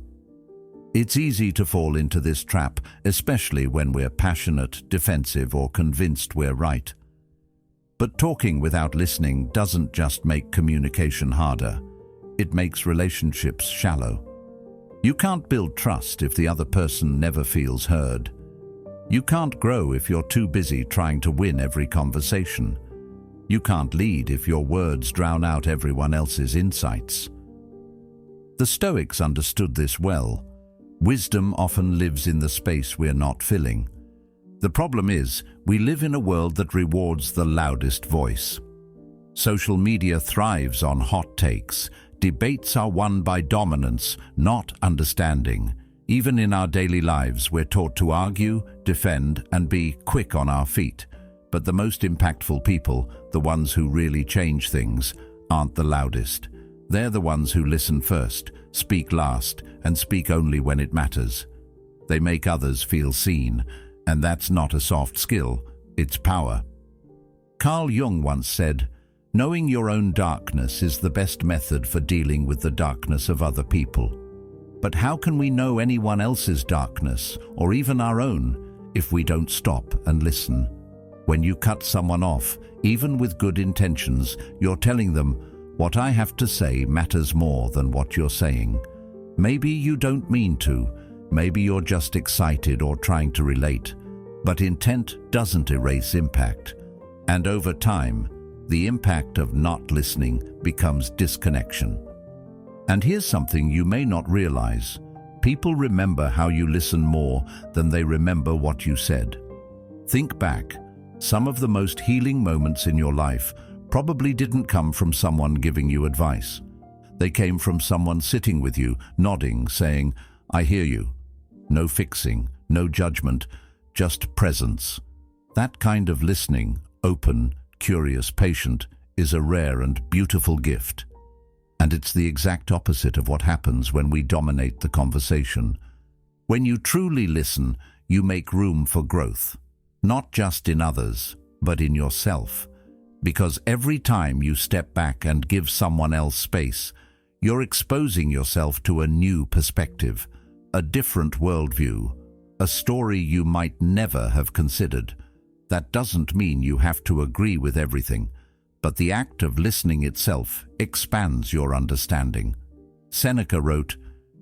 It's easy to fall into this trap, especially when we're passionate, defensive, or convinced we're right. But talking without listening doesn't just make communication harder. It makes relationships shallow. You can't build trust if the other person never feels heard. You can't grow if you're too busy trying to win every conversation. You can't lead if your words drown out everyone else's insights. The Stoics understood this well. Wisdom often lives in the space we're not filling. The problem is, we live in a world that rewards the loudest voice. Social media thrives on hot takes. Debates are won by dominance, not understanding. Even in our daily lives, we're taught to argue, defend, and be quick on our feet. But the most impactful people, the ones who really change things, aren't the loudest. They're the ones who listen first, speak last, and speak only when it matters. They make others feel seen, and that's not a soft skill, it's power. Carl Jung once said, "Knowing your own darkness is the best method for dealing with the darkness of other people." But how can we know anyone else's darkness, or even our own, if we don't stop and listen? When you cut someone off, even with good intentions, you're telling them, "What I have to say matters more than what you're saying." Maybe you don't mean to, maybe you're just excited or trying to relate, but intent doesn't erase impact. And over time, the impact of not listening becomes disconnection. And here's something you may not realize. People remember how you listen more than they remember what you said. Think back. Some of the most healing moments in your life probably didn't come from someone giving you advice. They came from someone sitting with you, nodding, saying, "I hear you." No fixing, no judgment, just presence. That kind of listening, open, curious, patient, is a rare and beautiful gift. And it's the exact opposite of what happens when we dominate the conversation. When you truly listen, you make room for growth, not just in others, but in yourself. Because every time you step back and give someone else space, you're exposing yourself to a new perspective, a different worldview, a story you might never have considered. That doesn't mean you have to agree with everything, but the act of listening itself expands your understanding. Seneca wrote,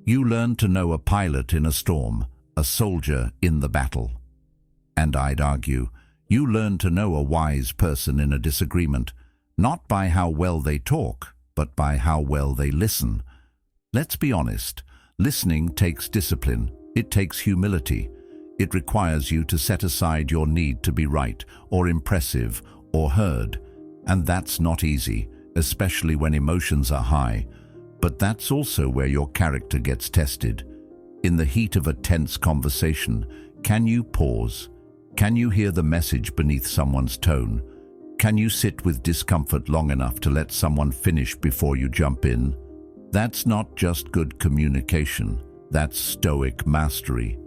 "You learn to know a pilot in a storm, a soldier in the battle." And I'd argue, you learn to know a wise person in a disagreement, not by how well they talk, but by how well they listen. Let's be honest, listening takes discipline, it takes humility. It requires you to set aside your need to be right, or impressive, or heard. And that's not easy, especially when emotions are high. But that's also where your character gets tested. In the heat of a tense conversation, can you pause? Can you hear the message beneath someone's tone? Can you sit with discomfort long enough to let someone finish before you jump in? That's not just good communication, that's Stoic mastery.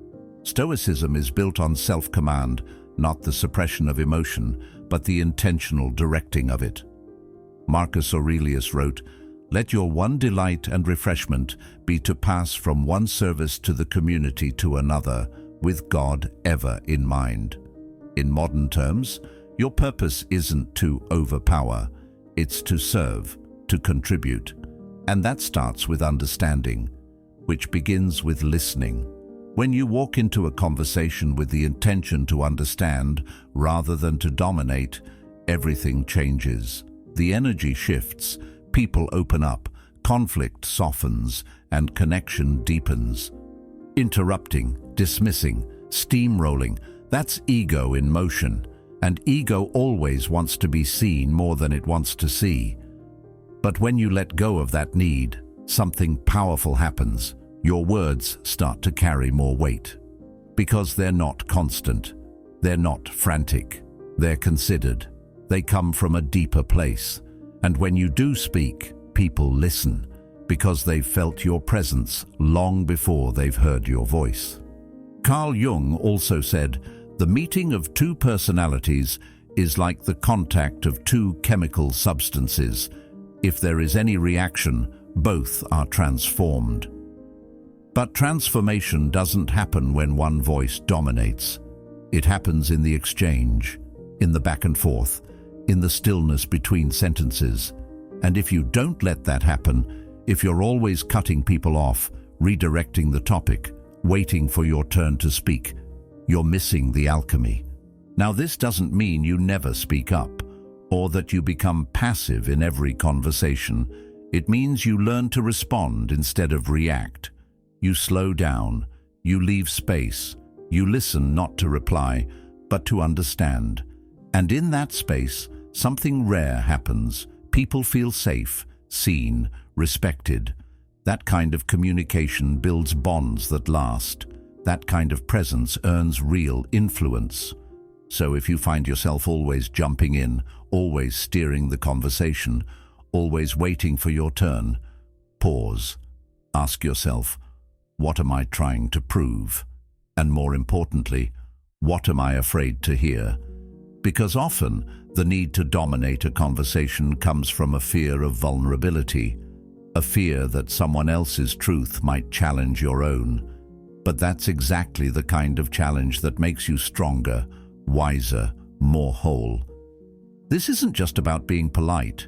Stoicism is built on self-command, not the suppression of emotion, but the intentional directing of it. Marcus Aurelius wrote, "Let your one delight and refreshment be to pass from one service to the community to another, with God ever in mind." In modern terms, your purpose isn't to overpower, it's to serve, to contribute. And that starts with understanding, which begins with listening. When you walk into a conversation with the intention to understand rather than to dominate, everything changes. The energy shifts, people open up, conflict softens, and connection deepens. Interrupting, dismissing, steamrolling, that's ego in motion, and ego always wants to be seen more than it wants to see. But when you let go of that need, something powerful happens. Your words start to carry more weight. Because they're not constant, they're not frantic, they're considered. They come from a deeper place. And when you do speak, people listen, because they've felt your presence long before they've heard your voice. Carl Jung also said, "The meeting of two personalities is like the contact of two chemical substances. If there is any reaction, both are transformed." But transformation doesn't happen when one voice dominates. It happens in the exchange, in the back and forth, in the stillness between sentences. And if you don't let that happen, if you're always cutting people off, redirecting the topic, waiting for your turn to speak, you're missing the alchemy. Now, this doesn't mean you never speak up, or that you become passive in every conversation. It means you learn to respond instead of react. You slow down, you leave space, you listen not to reply, but to understand. And in that space, something rare happens. People feel safe, seen, respected. That kind of communication builds bonds that last. That kind of presence earns real influence. So if you find yourself always jumping in, always steering the conversation, always waiting for your turn, pause. Ask yourself, what am I trying to prove? And more importantly, what am I afraid to hear? Because often, the need to dominate a conversation comes from a fear of vulnerability, a fear that someone else's truth might challenge your own. But that's exactly the kind of challenge that makes you stronger, wiser, more whole. This isn't just about being polite.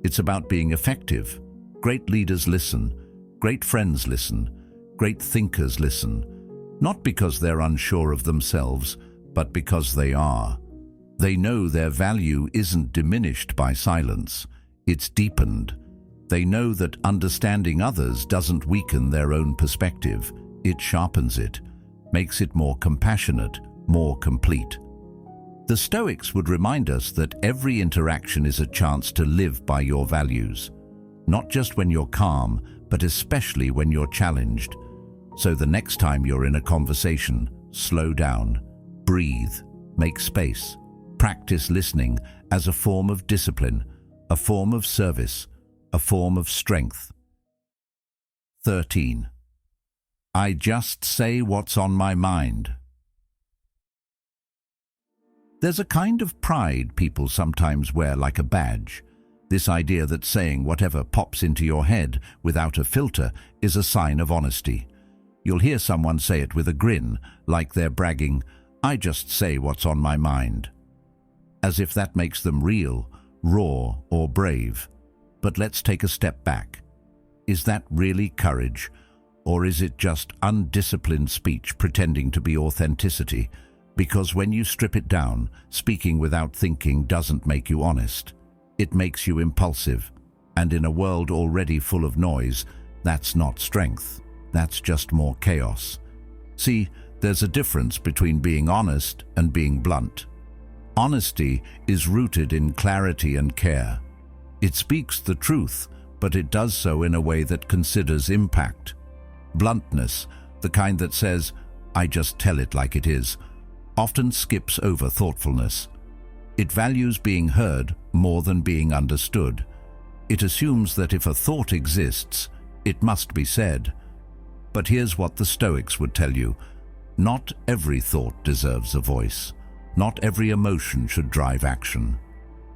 It's about being effective. Great leaders listen. Great friends listen. Great thinkers listen, not because they're unsure of themselves, but because they are. They know their value isn't diminished by silence, it's deepened. They know that understanding others doesn't weaken their own perspective, it sharpens it, makes it more compassionate, more complete. The Stoics would remind us that every interaction is a chance to live by your values, not just when you're calm, but especially when you're challenged. So the next time you're in a conversation, slow down, breathe, Make space. Practice listening as a form of discipline, a form of service, a form of strength. 13. I just say what's on my mind. There's a kind of pride people sometimes wear like a badge. This idea that saying whatever pops into your head without a filter is a sign of honesty. You'll hear someone say it with a grin, like they're bragging, "I just say what's on my mind." As if that makes them real, raw, or brave. But let's take a step back. Is that really courage? Or is it just undisciplined speech pretending to be authenticity? Because when you strip it down, speaking without thinking doesn't make you honest. It makes you impulsive. And in a world already full of noise, that's not strength. That's just more chaos. See, there's a difference between being honest and being blunt. Honesty is rooted in clarity and care. It speaks the truth, but it does so in a way that considers impact. Bluntness, the kind that says, "I just tell it like it is," often skips over thoughtfulness. It values being heard more than being understood. It assumes that if a thought exists, it must be said. But here's what the Stoics would tell you. Not every thought deserves a voice. Not every emotion should drive action.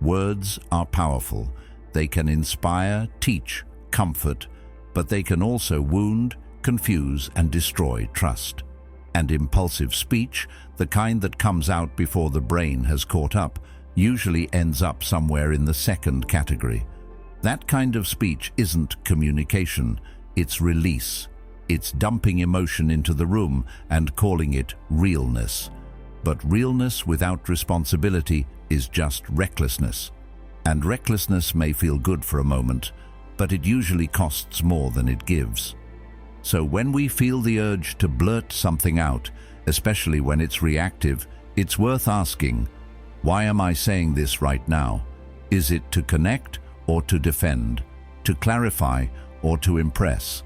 Words are powerful. They can inspire, teach, comfort, but they can also wound, confuse, and destroy trust. And impulsive speech, the kind that comes out before the brain has caught up, usually ends up somewhere in the second category. That kind of speech isn't communication, it's release. It's dumping emotion into the room and calling it realness. But realness without responsibility is just recklessness. And recklessness may feel good for a moment, but it usually costs more than it gives. So when we feel the urge to blurt something out, especially when it's reactive, it's worth asking, why am I saying this right now? Is it to connect or to defend? To clarify or to impress?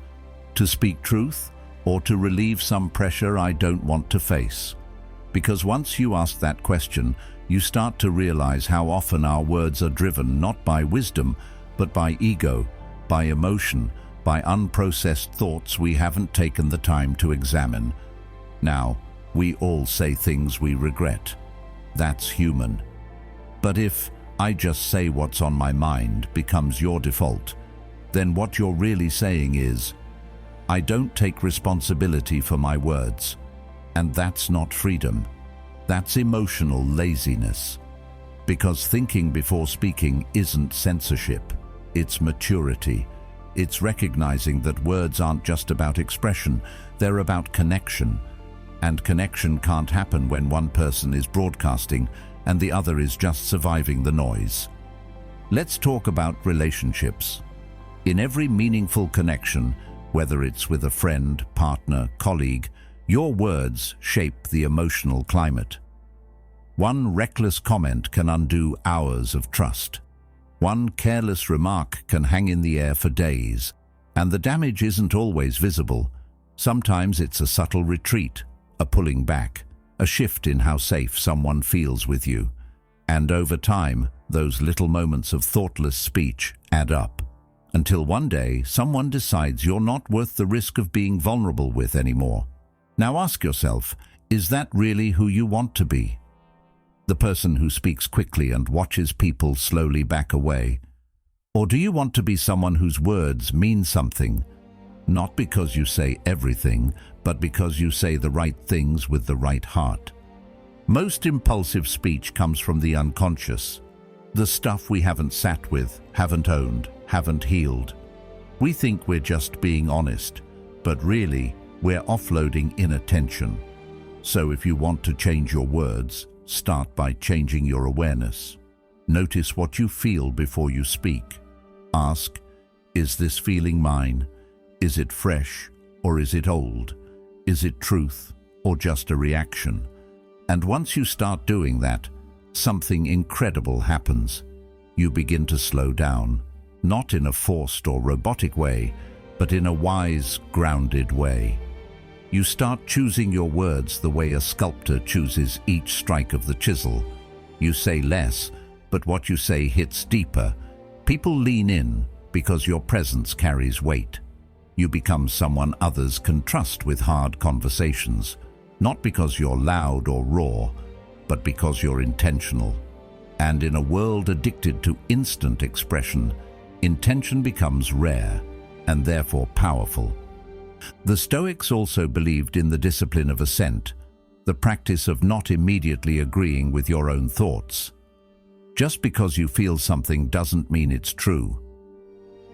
To speak truth or to relieve some pressure I don't want to face? Because once you ask that question, you start to realize how often our words are driven not by wisdom, but by ego, by emotion, by unprocessed thoughts we haven't taken the time to examine. Now, we all say things we regret. That's human. But if "I just say what's on my mind" becomes your default, then what you're really saying is, "I don't take responsibility for my words." And that's not freedom. That's emotional laziness. Because thinking before speaking isn't censorship. It's maturity. It's recognizing that words aren't just about expression, they're about connection. And connection can't happen when one person is broadcasting and the other is just surviving the noise. Let's talk about relationships. In every meaningful connection, whether it's with a friend, partner, colleague, your words shape the emotional climate. One reckless comment can undo hours of trust. One careless remark can hang in the air for days, and the damage isn't always visible. Sometimes it's a subtle retreat, a pulling back, a shift in how safe someone feels with you. And over time, those little moments of thoughtless speech add up, until one day someone decides you're not worth the risk of being vulnerable with anymore. Now ask yourself, is that really who you want to be? The person who speaks quickly and watches people slowly back away? Or do you want to be someone whose words mean something? Not because you say everything, but because you say the right things with the right heart. Most impulsive speech comes from the unconscious, the stuff we haven't sat with, haven't owned, haven't healed. We think we're just being honest, but really, we're offloading inattention. So if you want to change your words, start by changing your awareness. Notice what you feel before you speak. Ask, is this feeling mine? Is it fresh or is it old? Is it truth or just a reaction? And once you start doing that, something incredible happens. You begin to slow down, not in a forced or robotic way, but in a wise, grounded way. You start choosing your words the way a sculptor chooses each strike of the chisel. You say less, but what you say hits deeper. People lean in because your presence carries weight. You become someone others can trust with hard conversations, not because you're loud or raw, but because you're intentional. And in a world addicted to instant expression, intention becomes rare and therefore powerful. The Stoics also believed in the discipline of assent, the practice of not immediately agreeing with your own thoughts. Just because you feel something doesn't mean it's true.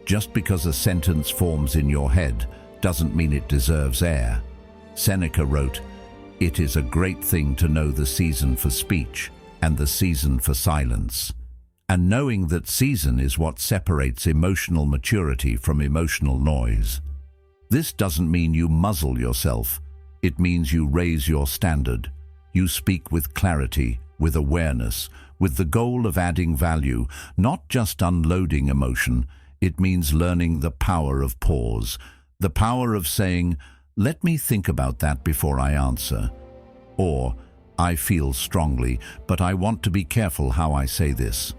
Just because a sentence forms in your head doesn't mean it deserves air. Seneca wrote, "It is a great thing to know the season for speech and the season for silence." And knowing that season is what separates emotional maturity from emotional noise. This doesn't mean you muzzle yourself. It means you raise your standard. You speak with clarity, with awareness, with the goal of adding value, not just unloading emotion. It means learning the power of pause, the power of saying, "Let me think about that before I answer." Or, "I feel strongly, but I want to be careful how I say this."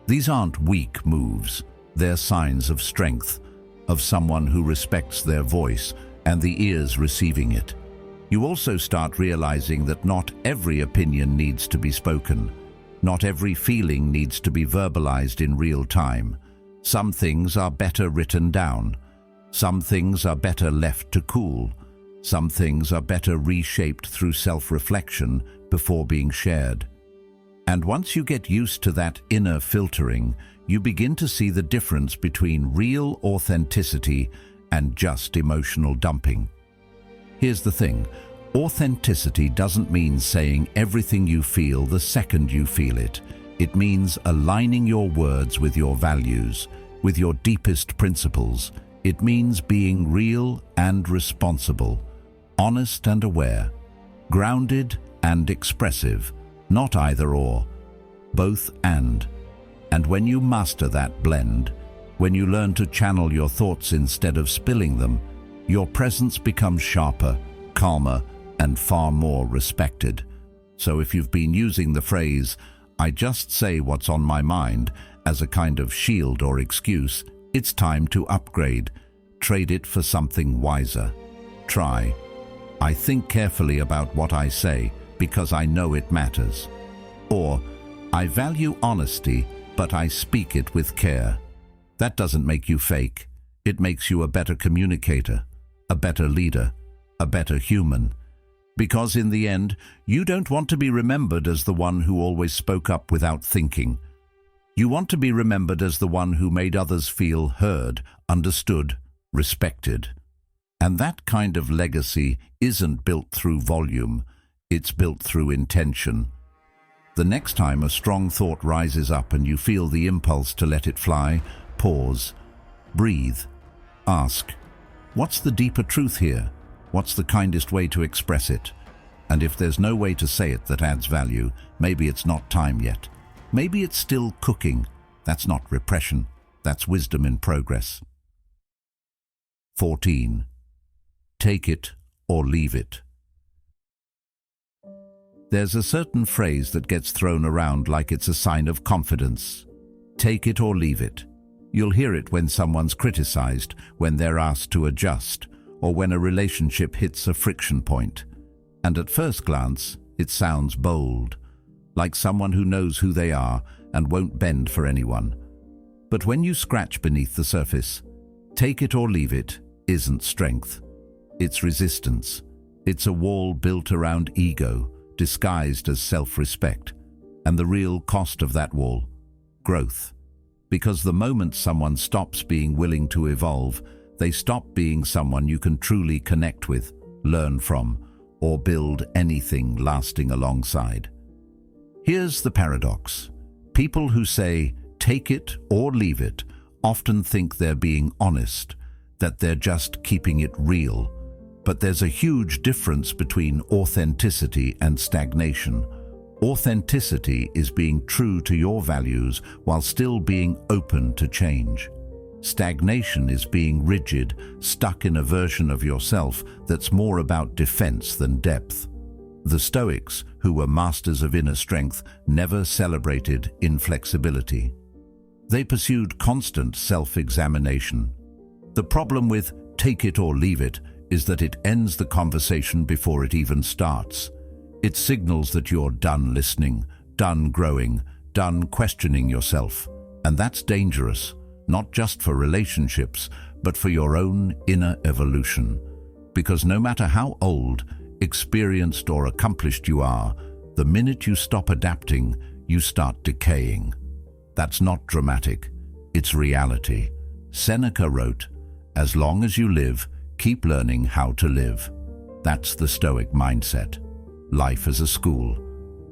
These aren't weak moves. They're signs of strength, of someone who respects their voice and the ears receiving it. You also start realizing that not every opinion needs to be spoken. Not every feeling needs to be verbalized in real time. Some things are better written down. Some things are better left to cool. Some things are better reshaped through self-reflection before being shared. And once you get used to that inner filtering, you begin to see the difference between real authenticity and just emotional dumping. Here's the thing. Authenticity doesn't mean saying everything you feel the second you feel it. It means aligning your words with your values, with your deepest principles. It means being real and responsible, honest and aware, grounded and expressive, not either or, both and. And when you master that blend, when you learn to channel your thoughts instead of spilling them, your presence becomes sharper, calmer, and far more respected. So if you've been using the phrase, "I just say what's on my mind," as a kind of shield or excuse, it's time to upgrade. Trade it for something wiser. Try, "I think carefully about what I say because I know it matters." Or, "I value honesty, but I speak it with care." That doesn't make you fake. It makes you a better communicator, a better leader, a better human. Because in the end, you don't want to be remembered as the one who always spoke up without thinking. You want to be remembered as the one who made others feel heard, understood, respected. And that kind of legacy isn't built through volume, it's built through intention. The next time a strong thought rises up and you feel the impulse to let it fly, pause, breathe, ask, what's the deeper truth here? What's the kindest way to express it? And if there's no way to say it that adds value, maybe it's not time yet. Maybe it's still cooking. That's not repression. That's wisdom in progress. 14. Take it or leave it. There's a certain phrase that gets thrown around like it's a sign of confidence. Take it or leave it. You'll hear it when someone's criticized, when they're asked to adjust, or when a relationship hits a friction point. And at first glance, it sounds bold, like someone who knows who they are and won't bend for anyone. But when you scratch beneath the surface, take it or leave it isn't strength. It's resistance. It's a wall built around ego, disguised as self-respect. And the real cost of that wall? Growth. Because the moment someone stops being willing to evolve, they stop being someone you can truly connect with, learn from, or build anything lasting alongside. Here's the paradox. People who say, take it or leave it, often think they're being honest, that they're just keeping it real. But there's a huge difference between authenticity and stagnation. Authenticity is being true to your values while still being open to change. Stagnation is being rigid, stuck in a version of yourself that's more about defense than depth. The Stoics, who were masters of inner strength, never celebrated inflexibility. They pursued constant self-examination. The problem with take it or leave it is that it ends the conversation before it even starts. It signals that you're done listening, done growing, done questioning yourself. And that's dangerous, not just for relationships, but for your own inner evolution. Because no matter how old, experienced or accomplished you are, the minute you stop adapting, you start decaying. That's not dramatic, it's reality. Seneca wrote, "As long as you live, keep learning how to live." That's the Stoic mindset. Life as a school,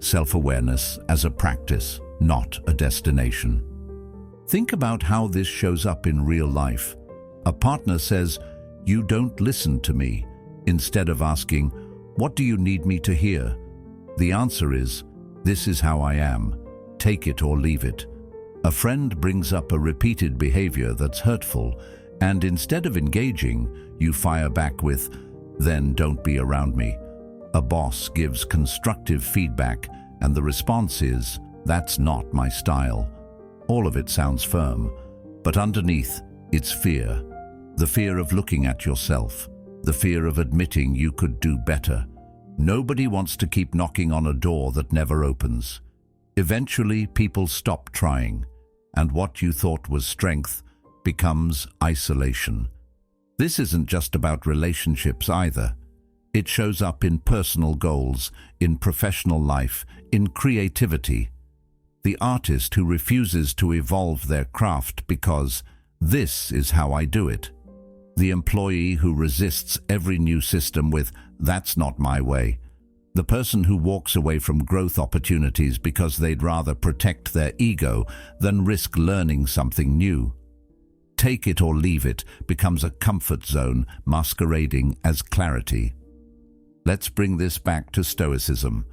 self-awareness as a practice, not a destination. Think about how this shows up in real life. A partner says, "You don't listen to me," instead of asking, "What do you need me to hear?" The answer is, "This is how I am. Take it or leave it." A friend brings up a repeated behavior that's hurtful, and instead of engaging, you fire back with, "Then don't be around me." A boss gives constructive feedback, and the response is, "That's not my style." All of it sounds firm, but underneath, it's fear. The fear of looking at yourself, the fear of admitting you could do better. Nobody wants to keep knocking on a door that never opens. Eventually, people stop trying, and what you thought was strength becomes isolation. This isn't just about relationships either. It shows up in personal goals, in professional life, in creativity. The artist who refuses to evolve their craft because this is how I do it. The employee who resists every new system with "that's not my way." The person who walks away from growth opportunities because they'd rather protect their ego than risk learning something new. Take it or leave it becomes a comfort zone masquerading as clarity. Let's bring this back to Stoicism.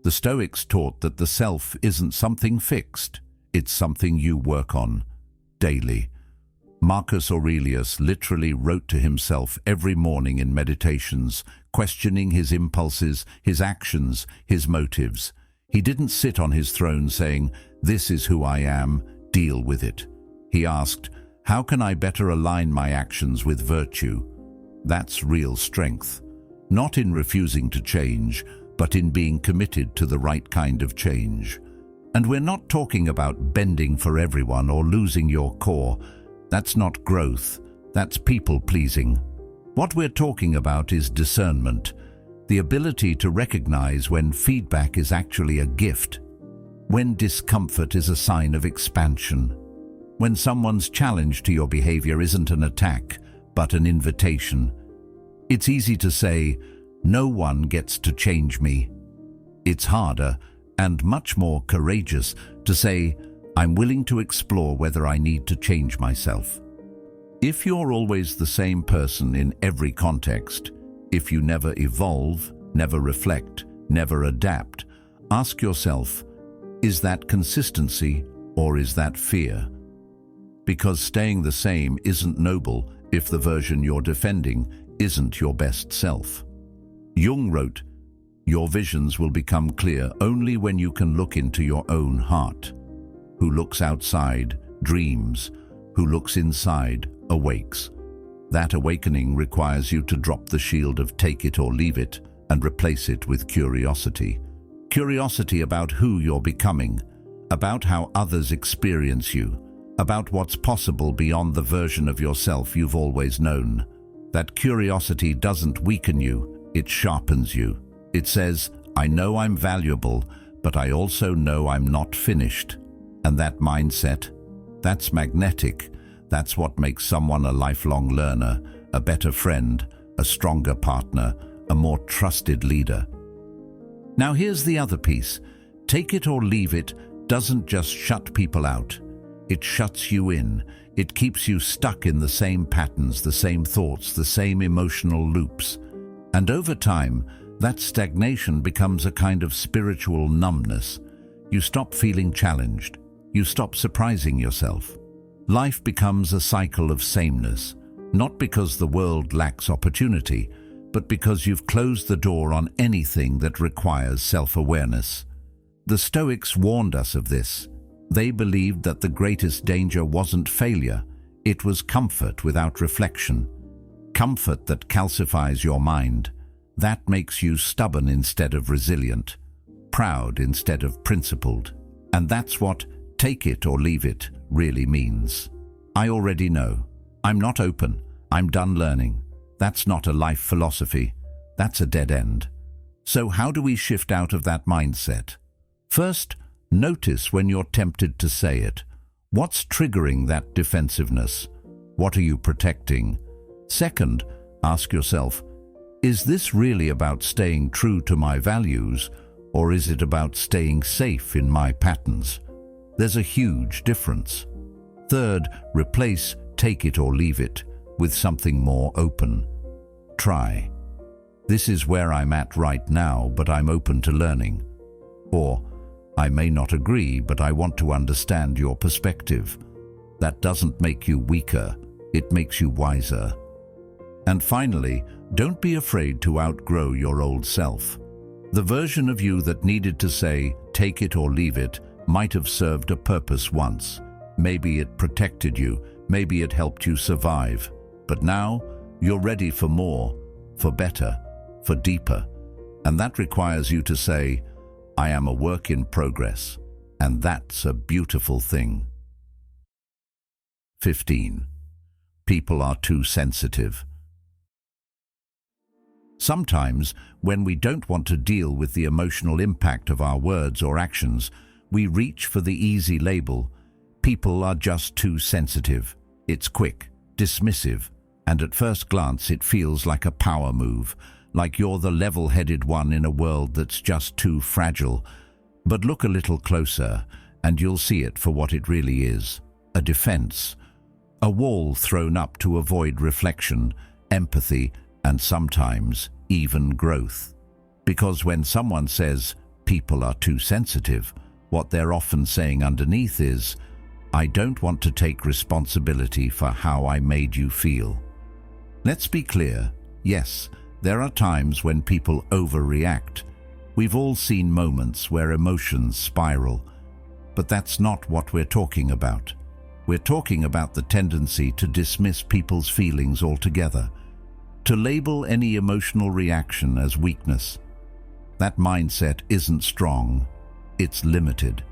The Stoics taught that the self isn't something fixed, it's something you work on daily. Marcus Aurelius literally wrote to himself every morning in meditations, questioning his impulses, his actions, his motives. He didn't sit on his throne saying, "This is who I am, deal with it." He asked, "How can I better align my actions with virtue?" That's real strength. Not in refusing to change, but in being committed to the right kind of change. And we're not talking about bending for everyone or losing your core. That's not growth, that's people-pleasing. What we're talking about is discernment, the ability to recognize when feedback is actually a gift, when discomfort is a sign of expansion, when someone's challenge to your behavior isn't an attack, but an invitation. It's easy to say, "No one gets to change me." It's harder, and much more courageous, to say, "I'm willing to explore whether I need to change myself." If you're always the same person in every context, if you never evolve, never reflect, never adapt, ask yourself, is that consistency or is that fear? Because staying the same isn't noble if the version you're defending isn't your best self. Jung wrote, "Your visions will become clear only when you can look into your own heart. Who looks outside dreams, who looks inside awakes." That awakening requires you to drop the shield of take it or leave it and replace it with curiosity. Curiosity about who you're becoming, about how others experience you, about what's possible beyond the version of yourself you've always known. That curiosity doesn't weaken you, it sharpens you. It says, "I know I'm valuable, but I also know I'm not finished." And that mindset, that's magnetic. That's what makes someone a lifelong learner, a better friend, a stronger partner, a more trusted leader. Now here's the other piece. Take it or leave it doesn't just shut people out. It shuts you in. It keeps you stuck in the same patterns, the same thoughts, the same emotional loops. And over time, that stagnation becomes a kind of spiritual numbness. You stop feeling challenged. You stop surprising yourself. Life becomes a cycle of sameness, not because the world lacks opportunity, but because you've closed the door on anything that requires self-awareness. The Stoics warned us of this. They believed that the greatest danger wasn't failure, it was comfort without reflection. Comfort that calcifies your mind. That makes you stubborn instead of resilient, proud instead of principled. And that's what "take it or leave it" really means. I already know. I'm not open. I'm done learning. That's not a life philosophy. That's a dead end. So how do we shift out of that mindset? First, notice when you're tempted to say it. What's triggering that defensiveness? What are you protecting? Second, ask yourself, is this really about staying true to my values, or is it about staying safe in my patterns? There's a huge difference. Third, replace "take it or leave it" with something more open. Try, "This is where I'm at right now, but I'm open to learning." Or, "I may not agree, but I want to understand your perspective." That doesn't make you weaker, it makes you wiser. And finally, don't be afraid to outgrow your old self. The version of you that needed to say "take it or leave it" might have served a purpose once. Maybe it protected you, maybe it helped you survive. But now, you're ready for more, for better, for deeper. And that requires you to say, "I am a work in progress," and that's a beautiful thing. 15. People are too sensitive. Sometimes, when we don't want to deal with the emotional impact of our words or actions, we reach for the easy label, "People are just too sensitive." It's quick, dismissive, and at first glance it feels like a power move, like you're the level-headed one in a world that's just too fragile. But look a little closer, and you'll see it for what it really is: a defense. A wall thrown up to avoid reflection, empathy, and sometimes even growth. Because when someone says, "People are too sensitive," what they're often saying underneath is, "I don't want to take responsibility for how I made you feel." Let's be clear. Yes, there are times when people overreact. We've all seen moments where emotions spiral. But that's not what we're talking about. We're talking about the tendency to dismiss people's feelings altogether, to label any emotional reaction as weakness. That mindset isn't strong, it's limited.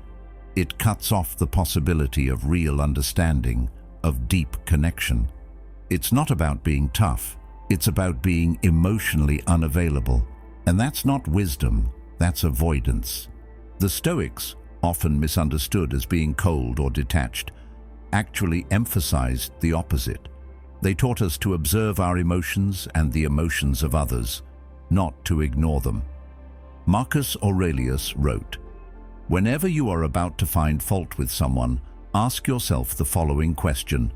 It cuts off the possibility of real understanding, of deep connection. It's not about being tough, it's about being emotionally unavailable. And that's not wisdom, that's avoidance. The Stoics, often misunderstood as being cold or detached, actually emphasized the opposite. They taught us to observe our emotions and the emotions of others, not to ignore them. Marcus Aurelius wrote, "Whenever you are about to find fault with someone, ask yourself the following question: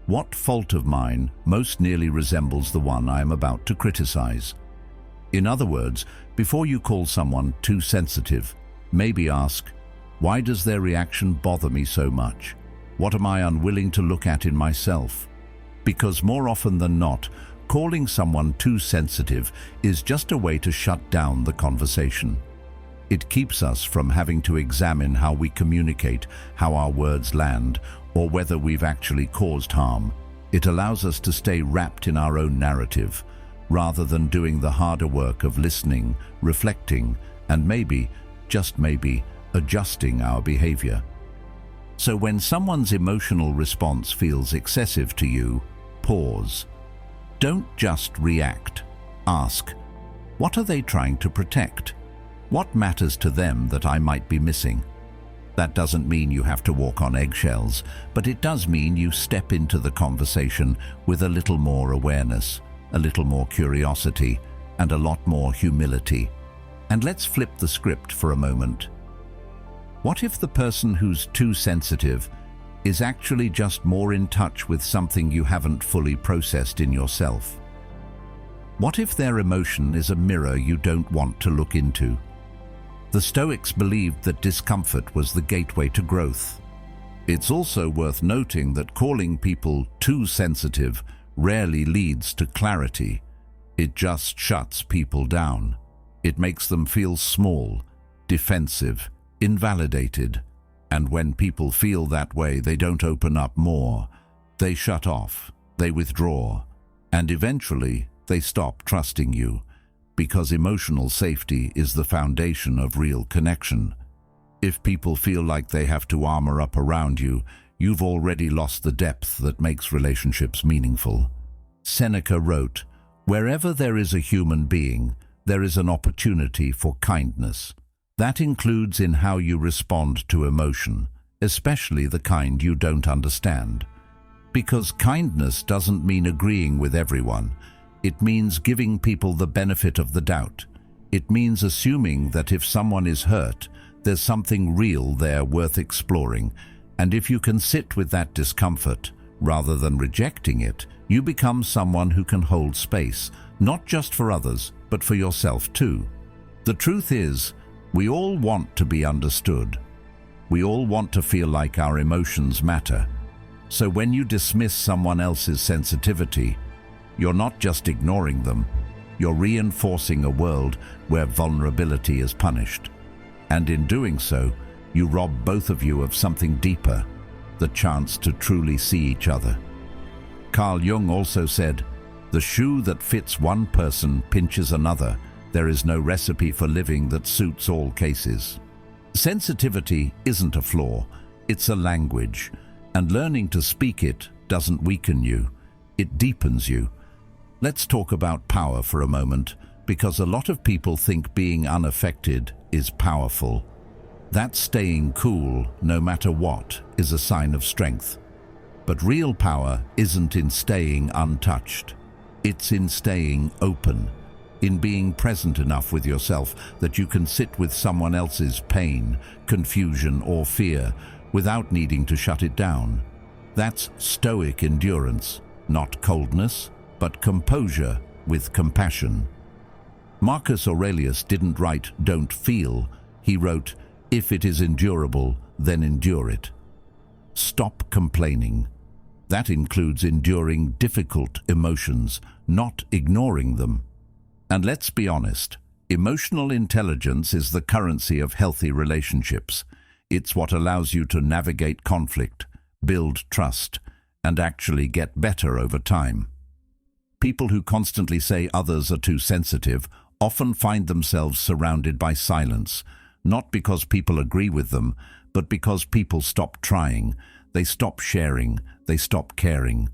what fault of mine most nearly resembles the one I am about to criticize?" In other words, before you call someone too sensitive, maybe ask, why does their reaction bother me so much? What am I unwilling to look at in myself? Because more often than not, calling someone too sensitive is just a way to shut down the conversation. It keeps us from having to examine how we communicate, how our words land, or whether we've actually caused harm. It allows us to stay wrapped in our own narrative, rather than doing the harder work of listening, reflecting, and maybe, just maybe, adjusting our behavior. So when someone's emotional response feels excessive to you, pause. Don't just react. Ask, what are they trying to protect? What matters to them that I might be missing? That doesn't mean you have to walk on eggshells, but it does mean you step into the conversation with a little more awareness, a little more curiosity, and a lot more humility. And let's flip the script for a moment. What if the person who's too sensitive is actually just more in touch with something you haven't fully processed in yourself? What if their emotion is a mirror you don't want to look into? The Stoics believed that discomfort was the gateway to growth. It's also worth noting that calling people too sensitive rarely leads to clarity. It just shuts people down. It makes them feel small, defensive, invalidated. And when people feel that way, they don't open up more. They shut off, they withdraw, and eventually they stop trusting you, because emotional safety is the foundation of real connection. If people feel like they have to armor up around you, you've already lost the depth that makes relationships meaningful. Seneca wrote, "Wherever there is a human being, there is an opportunity for kindness." That includes in how you respond to emotion, especially the kind you don't understand. Because kindness doesn't mean agreeing with everyone. It means giving people the benefit of the doubt. It means assuming that if someone is hurt, there's something real there worth exploring. And if you can sit with that discomfort, rather than rejecting it, you become someone who can hold space, not just for others, but for yourself too. The truth is, we all want to be understood. We all want to feel like our emotions matter. So when you dismiss someone else's sensitivity, you're not just ignoring them, you're reinforcing a world where vulnerability is punished. And in doing so, you rob both of you of something deeper, the chance to truly see each other. Carl Jung also said, "The shoe that fits one person pinches another. There is no recipe for living that suits all cases." Sensitivity isn't a flaw, it's a language. And learning to speak it doesn't weaken you, it deepens you. Let's talk about power for a moment, because a lot of people think being unaffected is powerful. That staying cool, no matter what, is a sign of strength. But real power isn't in staying untouched. It's in staying open, in being present enough with yourself that you can sit with someone else's pain, confusion, or fear without needing to shut it down. That's Stoic endurance, not coldness, but composure with compassion. Marcus Aurelius didn't write, "Don't feel." He wrote, "If it is endurable, then endure it." Stop complaining. That includes enduring difficult emotions, not ignoring them. And let's be honest, emotional intelligence is the currency of healthy relationships. It's what allows you to navigate conflict, build trust, and actually get better over time. People who constantly say others are too sensitive often find themselves surrounded by silence, not because people agree with them, but because people stop trying, they stop sharing, they stop caring.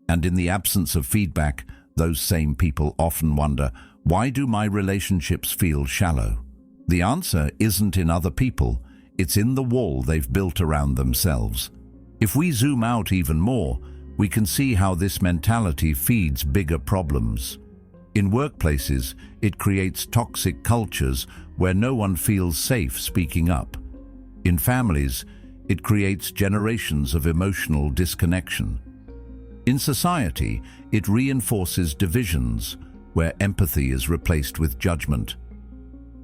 And in the absence of feedback, those same people often wonder, why do my relationships feel shallow? The answer isn't in other people, it's in the wall they've built around themselves. If we zoom out even more, we can see how this mentality feeds bigger problems. In workplaces, it creates toxic cultures where no one feels safe speaking up. In families, it creates generations of emotional disconnection. In society, it reinforces divisions where empathy is replaced with judgment,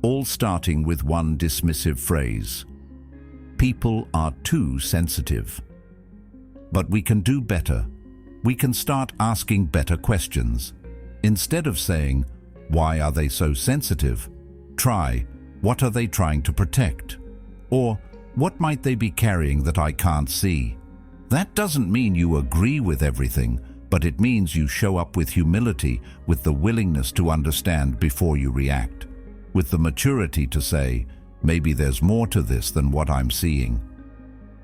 all starting with one dismissive phrase: "People are too sensitive." But we can do better. We can start asking better questions. Instead of saying, "Why are they so sensitive?" try, "What are they trying to protect?" Or, "What might they be carrying that I can't see?" That doesn't mean you agree with everything, but it means you show up with humility, with the willingness to understand before you react, with the maturity to say, maybe there's more to this than what I'm seeing.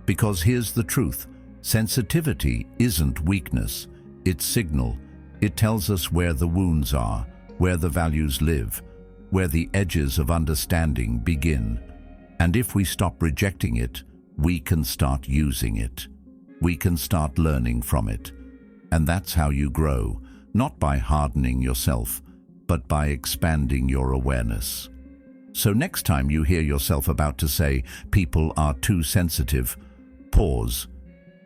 Because here's the truth, sensitivity isn't weakness, it's signal. It tells us where the wounds are, where the values live, where the edges of understanding begin. And if we stop rejecting it, we can start using it. We can start learning from it. And that's how you grow, not by hardening yourself, but by expanding your awareness. So next time you hear yourself about to say, "People are too sensitive," pause.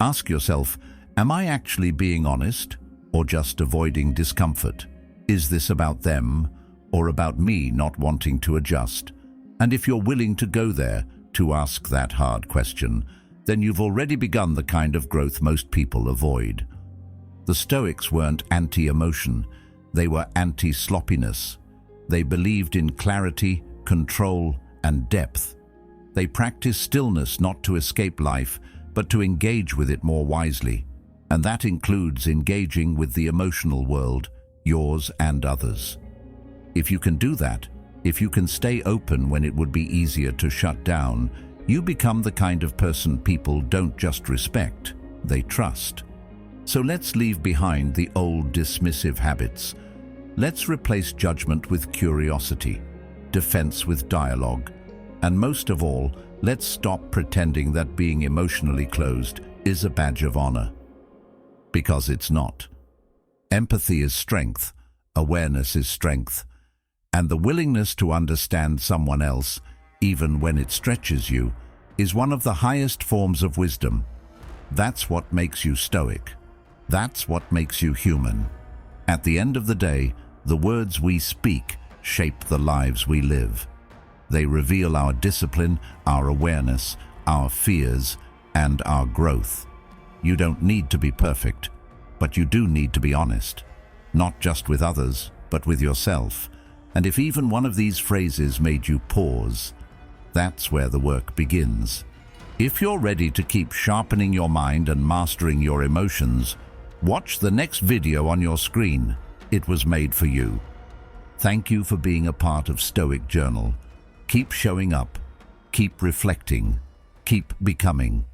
Ask yourself, am I actually being honest or just avoiding discomfort? Is this about them or about me not wanting to adjust? And if you're willing to go there, to ask that hard question, then you've already begun the kind of growth most people avoid. The Stoics weren't anti-emotion, they were anti-sloppiness. They believed in clarity, control, and depth. They practiced stillness not to escape life, but to engage with it more wisely. And that includes engaging with the emotional world, yours and others. If you can do that, if you can stay open when it would be easier to shut down, you become the kind of person people don't just respect, they trust. So let's leave behind the old dismissive habits. Let's replace judgment with curiosity, defense with dialogue, and most of all, let's stop pretending that being emotionally closed is a badge of honor. Because it's not. Empathy is strength, awareness is strength, and the willingness to understand someone else, even when it stretches you, is one of the highest forms of wisdom. That's what makes you stoic. That's what makes you human. At the end of the day, the words we speak shape the lives we live. They reveal our discipline, our awareness, our fears, and our growth. You don't need to be perfect, but you do need to be honest. Not just with others, but with yourself. And if even one of these phrases made you pause, that's where the work begins. If you're ready to keep sharpening your mind and mastering your emotions, watch the next video on your screen. It was made for you. Thank you for being a part of Stoic Journal. Keep showing up, keep reflecting, keep becoming.